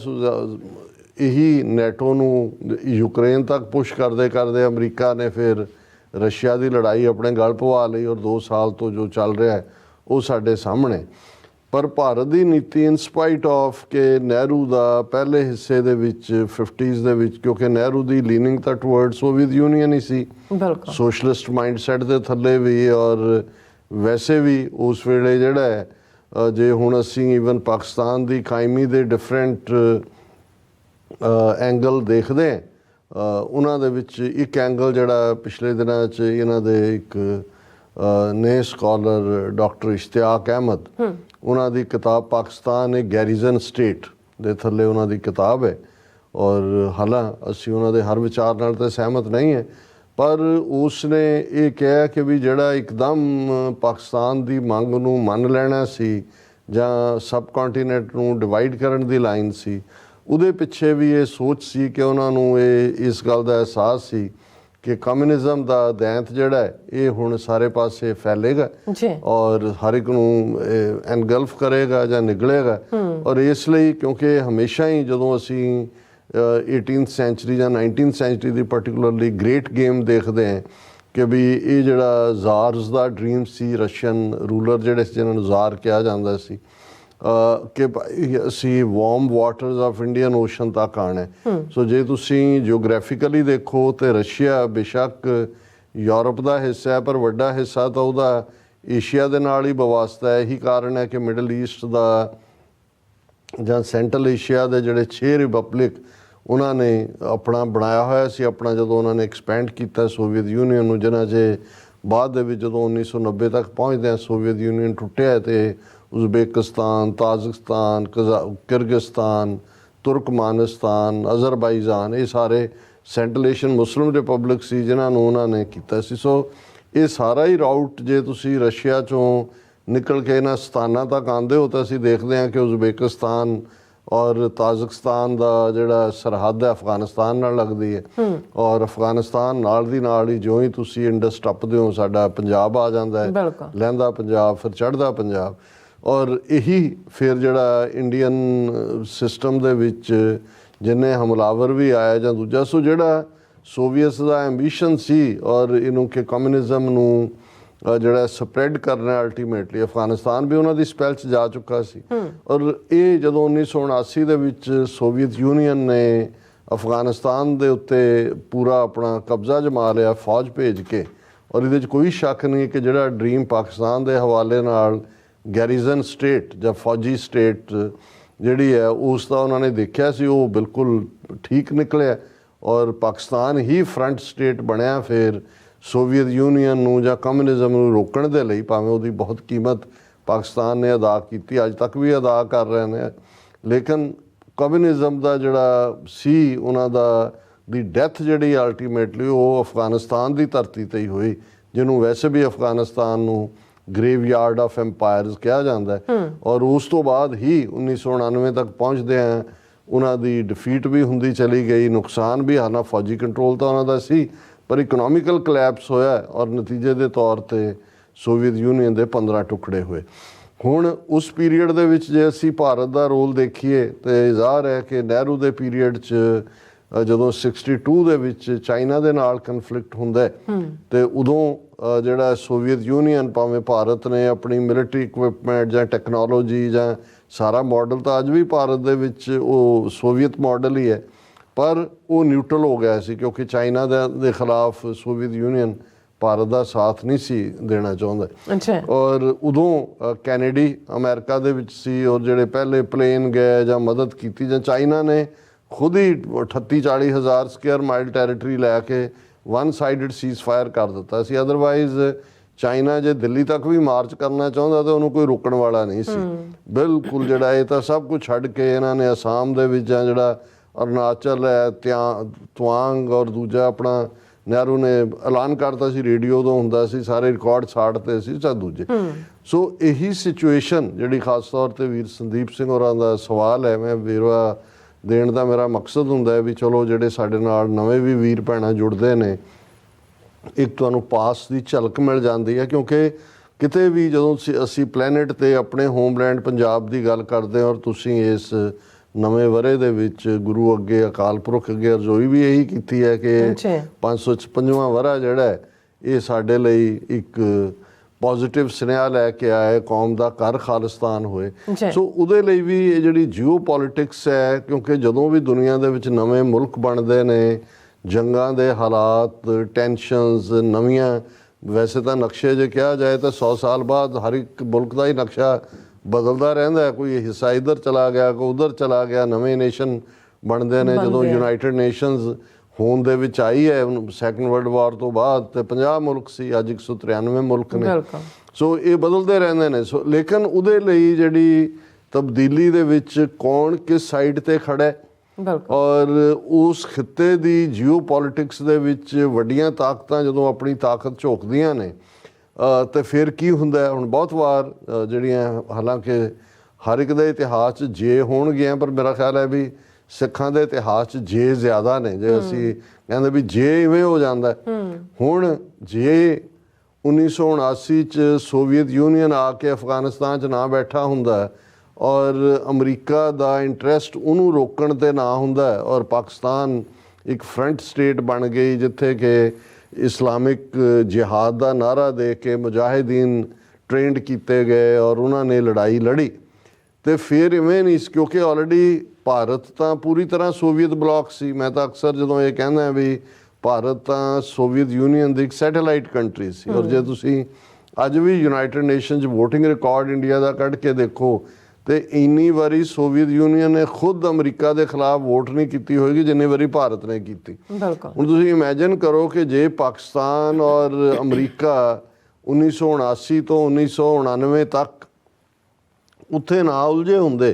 ਇਹੀ ਨੈਟੋ ਨੂੰ ਯੂਕਰੇਨ ਤੱਕ ਪੁਸ਼ ਕਰਦੇ ਕਰਦੇ ਅਮਰੀਕਾ ਨੇ ਫਿਰ ਰਸ਼ੀਆ ਦੀ ਲੜਾਈ ਆਪਣੇ ਗਲ ਪਵਾ ਲਈ ਔਰ 2 ਸਾਲ ਤੋਂ ਜੋ ਚੱਲ ਰਿਹਾ ਹੈ ਉਹ ਸਾਡੇ ਸਾਹਮਣੇ। ਪਰ ਭਾਰਤ ਦੀ ਨੀਤੀ ਇਨ ਸਪਾਈਟ ਆਫ ਕਿ ਨਹਿਰੂ ਦਾ ਪਹਿਲੇ ਹਿੱਸੇ ਦੇ ਵਿੱਚ 50s ਦੇ ਵਿੱਚ, ਕਿਉਂਕਿ ਨਹਿਰੂ ਦੀ ਲੀਨਿੰਗ ਤਾਂ ਟੁਵਰਡ ਸੋਵੀਅਤ ਯੂਨੀਅਨ ਹੀ ਸੀ, ਸੋਸ਼ਲਿਸਟ ਮਾਈਂਡਸੈਟ ਦੇ ਥੱਲੇ ਵੀ ਔਰ ਵੈਸੇ ਵੀ ਉਸ ਵੇਲੇ ਜਿਹੜਾ ਹੈ ਜੇ ਹੁਣ ਅਸੀਂ ਈਵਨ ਪਾਕਿਸਤਾਨ ਦੀ ਕਾਇਮੀ ਦੇ ਡਿਫਰੈਂਟ ਐਂਗਲ ਦੇਖਦੇ ਉਹਨਾਂ ਦੇ ਵਿੱਚ ਇੱਕ ਐਂਗਲ ਜਿਹੜਾ ਪਿਛਲੇ ਦਿਨਾਂ 'ਚ ਇਹਨਾਂ ਦੇ ਇੱਕ ਨੇ ਸਕਾਲਰ ਡਾਕਟਰ ਇਸ਼ਤਿਆਕ ਅਹਿਮਦ, ਉਹਨਾਂ ਦੀ ਕਿਤਾਬ ਪਾਕਿਸਤਾਨ ਇੱਕ ਗੈਰੀਜ਼ਨ ਸਟੇਟ ਦੇ ਥੱਲੇ ਉਹਨਾਂ ਦੀ ਕਿਤਾਬ ਹੈ ਔਰ ਹਾਲਾਂ ਅਸੀਂ ਉਹਨਾਂ ਦੇ ਹਰ ਵਿਚਾਰ ਨਾਲ ਤਾਂ ਸਹਿਮਤ ਨਹੀਂ ਹੈ, ਪਰ ਉਸ ਨੇ ਇਹ ਕਿਹਾ ਕਿ ਵੀ ਜਿਹੜਾ ਇੱਕਦਮ ਪਾਕਿਸਤਾਨ ਦੀ ਮੰਗ ਨੂੰ ਮੰਨ ਲੈਣਾ ਸੀ ਜਾਂ ਸਬ ਕੰਟੀਨੈਂਟ ਨੂੰ ਡਿਵਾਈਡ ਕਰਨ ਦੀ ਲਾਈਨ ਸੀ, ਉਹਦੇ ਪਿੱਛੇ ਵੀ ਇਹ ਸੋਚ ਸੀ ਕਿ ਉਹਨਾਂ ਨੂੰ ਇਸ ਗੱਲ ਦਾ ਅਹਿਸਾਸ ਸੀ ਕਿ ਕਮਿਊਨਿਜ਼ਮ ਦਾ ਦੈਂਤ ਜਿਹੜਾ ਹੈ ਇਹ ਹੁਣ ਸਾਰੇ ਪਾਸੇ ਫੈਲੇਗਾ ਔਰ ਹਰ ਇੱਕ ਨੂੰ ਐਨਗਲਫ ਕਰੇਗਾ ਜਾਂ ਨਿਗਲੇਗਾ ਔਰ ਇਸ ਲਈ ਕਿਉਂਕਿ ਹਮੇਸ਼ਾ ਹੀ ਜਦੋਂ ਅਸੀਂ 18th ਸੈਂਚੁਰੀ ਜਾਂ 19th ਸੈਂਚੁਰੀ ਦੀ ਪਾਰਟਿਕੂਲਰਲੀ ਗ੍ਰੇਟ ਗੇਮ ਦੇਖਦੇ ਹਾਂ ਕਿ ਵੀ ਇਹ ਜਿਹੜਾ ਜ਼ਾਰਸ ਦਾ ਡ੍ਰੀਮ ਸੀ, ਰਸ਼ੀਅਨ ਰੂਲਰ ਜਿਹੜੇ ਜਿਹਨਾਂ ਨੂੰ ਜ਼ਾਰ ਕਿਹਾ ਜਾਂਦਾ ਸੀ, ਕਿ ਭਾਈ ਅਸੀਂ warm waters of Indian ocean ਤੱਕ ਆਉਣਾ ਹੈ। ਸੋ ਜੇ ਤੁਸੀਂ ਜਿਓਗ੍ਰਾਫਿਕਲੀ ਦੇਖੋ ਤੇ ਰਸ਼ੀਆ ਬੇਸ਼ੱਕ ਯੂਰਪ ਦਾ ਹਿੱਸਾ ਹੈ, ਪਰ ਵੱਡਾ ਹਿੱਸਾ ਤਾਂ ਉਹਦਾ ਏਸ਼ੀਆ ਦੇ ਨਾਲ ਹੀ ਵਾਸਤਾ ਹੈ। ਇਹੀ ਕਾਰਨ ਹੈ ਕਿ ਮਿਡਲ ਈਸਟ ਦਾ ਜਾਂ ਸੈਂਟਰਲ ਏਸ਼ੀਆ ਦੇ ਜਿਹੜੇ 6 ਰਿਪਬਲਿਕ ਉਹਨਾਂ ਨੇ ਆਪਣਾ ਬਣਾਇਆ ਹੋਇਆ ਸੀ ਆਪਣਾ, ਜਦੋਂ ਉਹਨਾਂ ਨੇ ਐਕਸਪੈਂਡ ਕੀਤਾ ਸੋਵੀਅਤ ਯੂਨੀਅਨ ਨੂੰ, ਜਿਨ੍ਹਾਂ 'ਚ ਬਾਅਦ ਦੇ ਵਿੱਚ ਜਦੋਂ 1990 ਤੱਕ ਪਹੁੰਚਦਿਆਂ ਸੋਵੀਅਤ ਯੂਨੀਅਨ ਟੁੱਟਿਆ ਤੇ ਉਜ਼ਬੇਕਿਸਤਾਨ, ਤਾਜ਼ਿਕਸਤਾਨ, ਕਿਰਗਿਸਤਾਨ, ਤੁਰਕਮਾਨਿਸਤਾਨ, ਅਜ਼ਰਬਾਈਜਾਨ, ਇਹ ਸਾਰੇ ਸੈਂਟਰਲ ਏਸ਼ੀਅਨ ਮੁਸਲਿਮ ਰਿਪਬਲਿਕ ਸੀ ਜਿਨ੍ਹਾਂ ਨੂੰ ਉਹਨਾਂ ਨੇ ਕੀਤਾ ਸੀ। ਸੋ ਇਹ ਸਾਰਾ ਹੀ ਰਾਊਟ ਜੇ ਤੁਸੀਂ ਰਸ਼ੀਆ 'ਚੋਂ ਨਿਕਲ ਕੇ ਇਹਨਾਂ ਸਥਾਨਾਂ ਤੱਕ ਆਉਂਦੇ ਹੋ ਤਾਂ ਅਸੀਂ ਦੇਖਦੇ ਹਾਂ ਕਿ ਉਜ਼ਬੇਕਿਸਤਾਨ ਔਰ ਤਾਜ਼ਿਕਸਤਾਨ ਦਾ ਜਿਹੜਾ ਸਰਹੱਦ ਹੈ ਅਫਗਾਨਿਸਤਾਨ ਨਾਲ ਲੱਗਦੀ ਹੈ, ਔਰ ਅਫਗਾਨਿਸਤਾਨ ਨਾਲ ਦੀ ਨਾਲ ਹੀ ਜਿਉਂ ਹੀ ਤੁਸੀਂ ਇੰਡਸ ਟੱਪਦੇ ਹੋ ਸਾਡਾ ਪੰਜਾਬ ਆ ਜਾਂਦਾ ਹੈ, ਲਹਿੰਦਾ ਪੰਜਾਬ, ਫਿਰ ਚੜ੍ਹਦਾ ਪੰਜਾਬ। ਔਰ ਇਹੀ ਫਿਰ ਜਿਹੜਾ ਇੰਡੀਅਨ ਸਿਸਟਮ ਦੇ ਵਿੱਚ ਜਿੰਨੇ ਹਮਲਾਵਰ ਵੀ ਆਇਆ ਜਾਂ ਦੂਜਾ, ਸੋ ਜਿਹੜਾ ਸੋਵੀਅਤਸ ਦਾ ਐਂਬੀਸ਼ਨ ਸੀ ਔਰ ਇਹਨੂੰ ਕਿ ਕਮਿਊਨਿਜ਼ਮ ਨੂੰ ਜਿਹੜਾ ਸਪਰੈਡ ਕਰਨਾ ਅਲਟੀਮੇਟਲੀ, ਅਫਗਾਨਿਸਤਾਨ ਵੀ ਉਹਨਾਂ ਦੀ ਸਪੈਲ 'ਚ ਜਾ ਚੁੱਕਾ ਸੀ। ਔਰ ਇਹ ਜਦੋਂ 1979 ਦੇ ਵਿੱਚ ਸੋਵੀਅਤ ਯੂਨੀਅਨ ਨੇ ਅਫਗਾਨਿਸਤਾਨ ਦੇ ਉੱਤੇ ਪੂਰਾ ਆਪਣਾ ਕਬਜ਼ਾ ਜਮਾ ਲਿਆ ਫੌਜ ਭੇਜ ਕੇ, ਔਰ ਇਹਦੇ 'ਚ ਕੋਈ ਸ਼ੱਕ ਨਹੀਂ ਕਿ ਜਿਹੜਾ ਡ੍ਰੀਮ ਪਾਕਿਸਤਾਨ ਦੇ ਹਵਾਲੇ ਨਾਲ ਗੈਰੀਜ਼ਨ ਸਟੇਟ ਜਾਂ ਫੌਜੀ ਸਟੇਟ ਜਿਹੜੀ ਹੈ ਉਸ ਦਾ ਉਹਨਾਂ ਨੇ ਦੇਖਿਆ ਸੀ, ਉਹ ਬਿਲਕੁਲ ਠੀਕ ਨਿਕਲਿਆ ਔਰ ਪਾਕਿਸਤਾਨ ਹੀ ਫਰੰਟ ਸਟੇਟ ਬਣਿਆ ਫਿਰ ਸੋਵੀਅਤ ਯੂਨੀਅਨ ਨੂੰ ਜਾਂ ਕਮਿਊਨਿਜ਼ਮ ਨੂੰ ਰੋਕਣ ਦੇ ਲਈ। ਭਾਵੇਂ ਉਹਦੀ ਬਹੁਤ ਕੀਮਤ ਪਾਕਿਸਤਾਨ ਨੇ ਅਦਾ ਕੀਤੀ, ਅੱਜ ਤੱਕ ਵੀ ਅਦਾ ਕਰ ਰਹੇ ਨੇ, ਲੇਕਿਨ ਕਮਿਊਨਿਜ਼ਮ ਦਾ ਜਿਹੜਾ ਸੀ ਉਹਨਾਂ ਦਾ ਦੀ ਡੈਥ ਜਿਹੜੀ ਅਲਟੀਮੇਟਲੀ ਉਹ ਅਫਗਾਨਿਸਤਾਨ ਦੀ ਧਰਤੀ 'ਤੇ ਹੀ ਹੋਈ, ਜਿਹਨੂੰ ਵੈਸੇ ਵੀ ਅਫਗਾਨਿਸਤਾਨ ਨੂੰ ਗ੍ਰੇਵਯਾਰਡ ਆਫ ਐਮਪਾਇਰਸ ਕਿਹਾ ਜਾਂਦਾ ਹੈ। ਔਰ ਉਸ ਤੋਂ ਬਾਅਦ ਹੀ 1999 ਤੱਕ ਪਹੁੰਚਦੇ ਆ ਉਹਨਾਂ ਦੀ ਡਿਫੀਟ ਵੀ ਹੁੰਦੀ ਚਲੀ ਗਈ, ਨੁਕਸਾਨ ਵੀ, ਹਾਲਾਂ ਫੌਜੀ ਕੰਟਰੋਲ ਤਾਂ ਉਹਨਾਂ ਦਾ ਸੀ ਪਰ ਇਕਨੋਮਿਕਲ ਕਲੈਪਸ ਹੋਇਆ ਔਰ ਨਤੀਜੇ ਦੇ ਤੌਰ 'ਤੇ ਸੋਵੀਅਤ ਯੂਨੀਅਨ ਦੇ 15 ਟੁਕੜੇ ਹੋਏ। ਹੁਣ ਉਸ ਪੀਰੀਅਡ ਦੇ ਵਿੱਚ ਜੇ ਅਸੀਂ ਭਾਰਤ ਦਾ ਰੋਲ ਦੇਖੀਏ ਤੇ ਜ਼ਾਹਰ ਹੈ ਕਿ ਨਹਿਰੂ ਦੇ ਪੀਰੀਅਡ 'ਚ ਜਦੋਂ 62 ਦੇ ਵਿੱਚ ਚਾਈਨਾ ਦੇ ਨਾਲ ਕਨਫਲਿਕਟ ਹੁੰਦਾ ਤੇ ਉਦੋਂ ਜਿਹੜਾ ਸੋਵੀਅਤ ਯੂਨੀਅਨ, ਭਾਵੇਂ ਭਾਰਤ ਨੇ ਆਪਣੀ ਮਿਲਟਰੀ ਇਕਵਿਪਮੈਂਟ ਜਾਂ ਟੈਕਨੋਲੋਜੀ ਜਾਂ ਸਾਰਾ ਮਾਡਲ ਤਾਂ ਅੱਜ ਵੀ ਭਾਰਤ ਦੇ ਵਿੱਚ ਉਹ ਸੋਵੀਅਤ ਮਾਡਲ ਹੀ ਹੈ, ਪਰ ਉਹ ਨਿਊਟਰਲ ਹੋ ਗਿਆ ਸੀ ਕਿਉਂਕਿ ਚਾਈਨਾ ਦੇ ਖਿਲਾਫ ਸੋਵੀਅਤ ਯੂਨੀਅਨ ਭਾਰਤ ਦਾ ਸਾਥ ਨਹੀਂ ਸੀ ਦੇਣਾ ਚਾਹੁੰਦਾ। ਔਰ ਉਦੋਂ ਕੈਨੇਡੀ ਅਮਰੀਕਾ ਦੇ ਵਿੱਚ ਸੀ ਔਰ ਜਿਹੜੇ ਪਹਿਲੇ ਪਲੇਨ ਗਏ ਜਾਂ ਮਦਦ ਕੀਤੀ, ਜਾਂ ਚਾਈਨਾ ਨੇ ਖੁਦ ਹੀ 38-40 ਹਜ਼ਾਰ ਸਕੁਅਰ ਮਾਈਲ ਟੈਰੀਟਰੀ ਲੈ ਕੇ ਵਨ ਸਾਈਡਡ ਸੀਜ਼ ਫਾਇਰ ਕਰ ਦਿੱਤਾ ਸੀ। ਅਦਰਵਾਈਜ਼ ਚਾਈਨਾ ਜੇ ਦਿੱਲੀ ਤੱਕ ਵੀ ਮਾਰਚ ਕਰਨਾ ਚਾਹੁੰਦਾ ਤਾਂ ਉਹਨੂੰ ਕੋਈ ਰੋਕਣ ਵਾਲਾ ਨਹੀਂ ਸੀ ਬਿਲਕੁਲ। ਜਿਹੜਾ ਇਹ ਤਾਂ ਸਭ ਕੁਝ ਛੱਡ ਕੇ ਇਹਨਾਂ ਨੇ ਅਸਾਮ ਦੇ ਵਿੱਚ ਜਾਂ ਜਿਹੜਾ ਅਰੁਣਾਚਲ ਹੈ, ਤਵਾਂਗ ਔਰ ਦੂਜਾ ਆਪਣਾ ਨਹਿਰੂ ਨੇ ਐਲਾਨ ਕਰਤਾ ਸੀ, ਰੇਡੀਓ ਤੋਂ ਹੁੰਦਾ ਸੀ, ਸਾਰੇ ਰਿਕਾਰਡ ਛਾੜਤੇ ਸੀ ਜਾਂ ਦੂਜੇ। ਸੋ ਇਹੀ ਸਿਚੁਏਸ਼ਨ ਜਿਹੜੀ ਖਾਸ ਤੌਰ 'ਤੇ ਵੀਰ ਸੰਦੀਪ ਸਿੰਘ ਹੋਰਾਂ ਦਾ ਸਵਾਲ ਹੈ, ਮੈਂ ਵੇਰਵਾ ਦੇਣ ਦਾ ਮੇਰਾ ਮਕਸਦ ਹੁੰਦਾ ਹੈ ਵੀ ਚਲੋ ਜਿਹੜੇ ਸਾਡੇ ਨਾਲ ਨਵੇਂ ਵੀ ਵੀਰ ਭੈਣਾਂ ਜੁੜਦੇ ਨੇ, ਇੱਕ ਤੁਹਾਨੂੰ ਪਾਸ ਦੀ ਝਲਕ ਮਿਲ ਜਾਂਦੀ ਹੈ ਕਿਉਂਕਿ ਕਿਤੇ ਵੀ ਜਦੋਂ ਅਸੀਂ ਪਲੈਨਟ 'ਤੇ ਆਪਣੇ ਹੋਮਲੈਂਡ ਪੰਜਾਬ ਦੀ ਗੱਲ ਕਰਦੇ ਹਾਂ ਔਰ ਤੁਸੀਂ ਇਸ ਨਵੇਂ ਵਰ੍ਹੇ ਦੇ ਵਿੱਚ ਗੁਰੂ ਅੱਗੇ, ਅਕਾਲ ਪੁਰਖ ਅੱਗੇ ਅਰਜ਼ੋਈ ਵੀ ਇਹੀ ਕੀਤੀ ਹੈ ਕਿ 556ਵਾਂ ਵਰ੍ਹਾ ਜਿਹੜਾ ਹੈ ਇਹ ਸਾਡੇ ਲਈ ਇੱਕ ਪੋਜ਼ਿਟਿਵ ਸੁਨੇਹਾ ਲੈ ਕੇ ਆਏ, ਕੌਮ ਦਾ ਘਰ ਖਾਲਿਸਤਾਨ ਹੋਏ। ਸੋ ਉਹਦੇ ਲਈ ਵੀ ਇਹ ਜਿਹੜੀ ਜਿਓ ਪੋਲੀਟਿਕਸ ਹੈ, ਕਿਉਂਕਿ ਜਦੋਂ ਵੀ ਦੁਨੀਆ ਦੇ ਵਿੱਚ ਨਵੇਂ ਮੁਲਕ ਬਣਦੇ ਨੇ, ਜੰਗਾਂ ਦੇ ਹਾਲਾਤ, ਟੈਨਸ਼ਨਸ ਨਵੀਆਂ, ਵੈਸੇ ਤਾਂ ਨਕਸ਼ੇ ਜੇ ਕਿਹਾ ਜਾਏ ਤਾਂ 100 ਸਾਲ ਬਾਅਦ ਹਰ ਇੱਕ ਮੁਲਕ ਦਾ ਹੀ ਨਕਸ਼ਾ ਬਦਲਦਾ ਰਹਿੰਦਾ ਹੈ, ਕੋਈ ਹਿੱਸਾ ਇੱਧਰ ਚਲਾ ਗਿਆ, ਕੋਈ ਉੱਧਰ ਚਲਾ ਗਿਆ, ਨਵੇਂ ਨੇਸ਼ਨ ਬਣਦੇ ਨੇ। ਜਦੋਂ ਯੂਨਾਈਟਿਡ ਨੇਸ਼ਨਸ ਹੋਂਦ ਦੇ ਵਿੱਚ ਆਈ ਹੈ ਸੈਕੰਡ ਵਰਲਡ ਵਾਰ ਤੋਂ ਬਾਅਦ ਤੇ 50 ਮੁਲਕ ਸੀ, ਅੱਜ 193 ਮੁਲਕ ਨੇ। ਸੋ ਇਹ ਬਦਲਦੇ ਰਹਿੰਦੇ ਨੇ। ਸੋ ਲੇਕਿਨ ਉਹਦੇ ਲਈ ਜਿਹੜੀ ਤਬਦੀਲੀ ਦੇ ਵਿੱਚ ਕੌਣ ਕਿਸ ਸਾਈਡ ਤੇ ਖੜਾ ਹੈ ਔਰ ਉਸ ਖਿੱਤੇ ਦੀ ਜਿਓ ਪੋਲੀਟਿਕਸ ਦੇ ਵਿੱਚ ਵੱਡੀਆਂ ਤਾਕਤਾਂ ਜਦੋਂ ਆਪਣੀ ਤਾਕਤ ਝੋਕਦੀਆਂ ਨੇ ਤੇ ਫਿਰ ਕੀ ਹੁੰਦਾ ਹੈ। ਹੁਣ ਬਹੁਤ ਵਾਰ ਜਿਹੜੀਆਂ ਹਾਲਾਂਕਿ ਹਰ ਇੱਕ ਦੇ ਇਤਿਹਾਸ 'ਚ ਜੇ ਹੋਣਗੀਆਂ, ਪਰ ਮੇਰਾ ਖਿਆਲ ਹੈ ਵੀ ਸਿੱਖਾਂ ਦੇ ਇਤਿਹਾਸ 'ਚ ਜੇ ਜ਼ਿਆਦਾ ਨੇ। ਜੇ ਅਸੀਂ ਕਹਿੰਦੇ ਵੀ ਜੇ ਇਵੇਂ ਹੋ ਜਾਂਦਾ, ਹੁਣ ਜੇ 1979 'ਚ ਸੋਵੀਅਤ ਯੂਨੀਅਨ ਆ ਕੇ ਅਫਗਾਨਿਸਤਾਨ 'ਚ ਨਾ ਬੈਠਾ ਹੁੰਦਾ ਔਰ ਅਮਰੀਕਾ ਦਾ ਇੰਟਰਸਟ ਉਹਨੂੰ ਰੋਕਣ 'ਤੇ ਨਾ ਹੁੰਦਾ ਔਰ ਪਾਕਿਸਤਾਨ ਇੱਕ ਫਰੰਟ ਸਟੇਟ ਬਣ ਗਈ ਜਿੱਥੇ ਕਿ ਇਸਲਾਮਿਕ ਜਿਹਾਦ ਦਾ ਨਾਅਰਾ ਦੇ ਕੇ ਮੁਜਾਹਿਦੀਨ ਟ੍ਰੇਨਡ ਕੀਤੇ ਗਏ ਔਰ ਉਹਨਾਂ ਨੇ ਲੜਾਈ ਲੜੀ, ਤੇ ਫਿਰ ਇਵੇਂ ਨਹੀਂ ਸੀ, ਕਿਉਂਕਿ ਆਲਰੇਡੀ ਭਾਰਤ ਤਾਂ ਪੂਰੀ ਤਰ੍ਹਾਂ ਸੋਵੀਅਤ ਬਲਾਕ ਸੀ। ਮੈਂ ਤਾਂ ਅਕਸਰ ਜਦੋਂ ਇਹ ਕਹਿੰਦਾ ਵੀ ਭਾਰਤ ਤਾਂ ਸੋਵੀਅਤ ਯੂਨੀਅਨ ਦੀ ਇੱਕ ਸੈਟੇਲਾਈਟ ਕੰਟਰੀ ਸੀ। ਔਰ ਜੇ ਤੁਸੀਂ ਅੱਜ ਵੀ ਯੂਨਾਈਟਿਡ ਨੇਸ਼ਨ 'ਚ ਵੋਟਿੰਗ ਰਿਕਾਰਡ ਇੰਡੀਆ ਦਾ ਕੱਢ ਕੇ ਦੇਖੋ ਤੇ ਇੰਨੀ ਵਾਰੀ ਸੋਵੀਅਤ ਯੂਨੀਅਨ ਨੇ ਖੁਦ ਅਮਰੀਕਾ ਦੇ ਖਿਲਾਫ ਵੋਟ ਨਹੀਂ ਕੀਤੀ ਹੋਏਗੀ ਜਿੰਨੀ ਵਾਰੀ ਭਾਰਤ ਨੇ ਕੀਤੀ। ਬਿਲਕੁਲ। ਹੁਣ ਤੁਸੀਂ ਇਮੇਜਿਨ ਕਰੋ ਕਿ ਜੇ ਪਾਕਿਸਤਾਨ ਔਰ ਅਮਰੀਕਾ 1979 ਤੋਂ 1999 ਤੱਕ ਉੱਥੇ ਨਾ ਉਲਝੇ ਹੁੰਦੇ,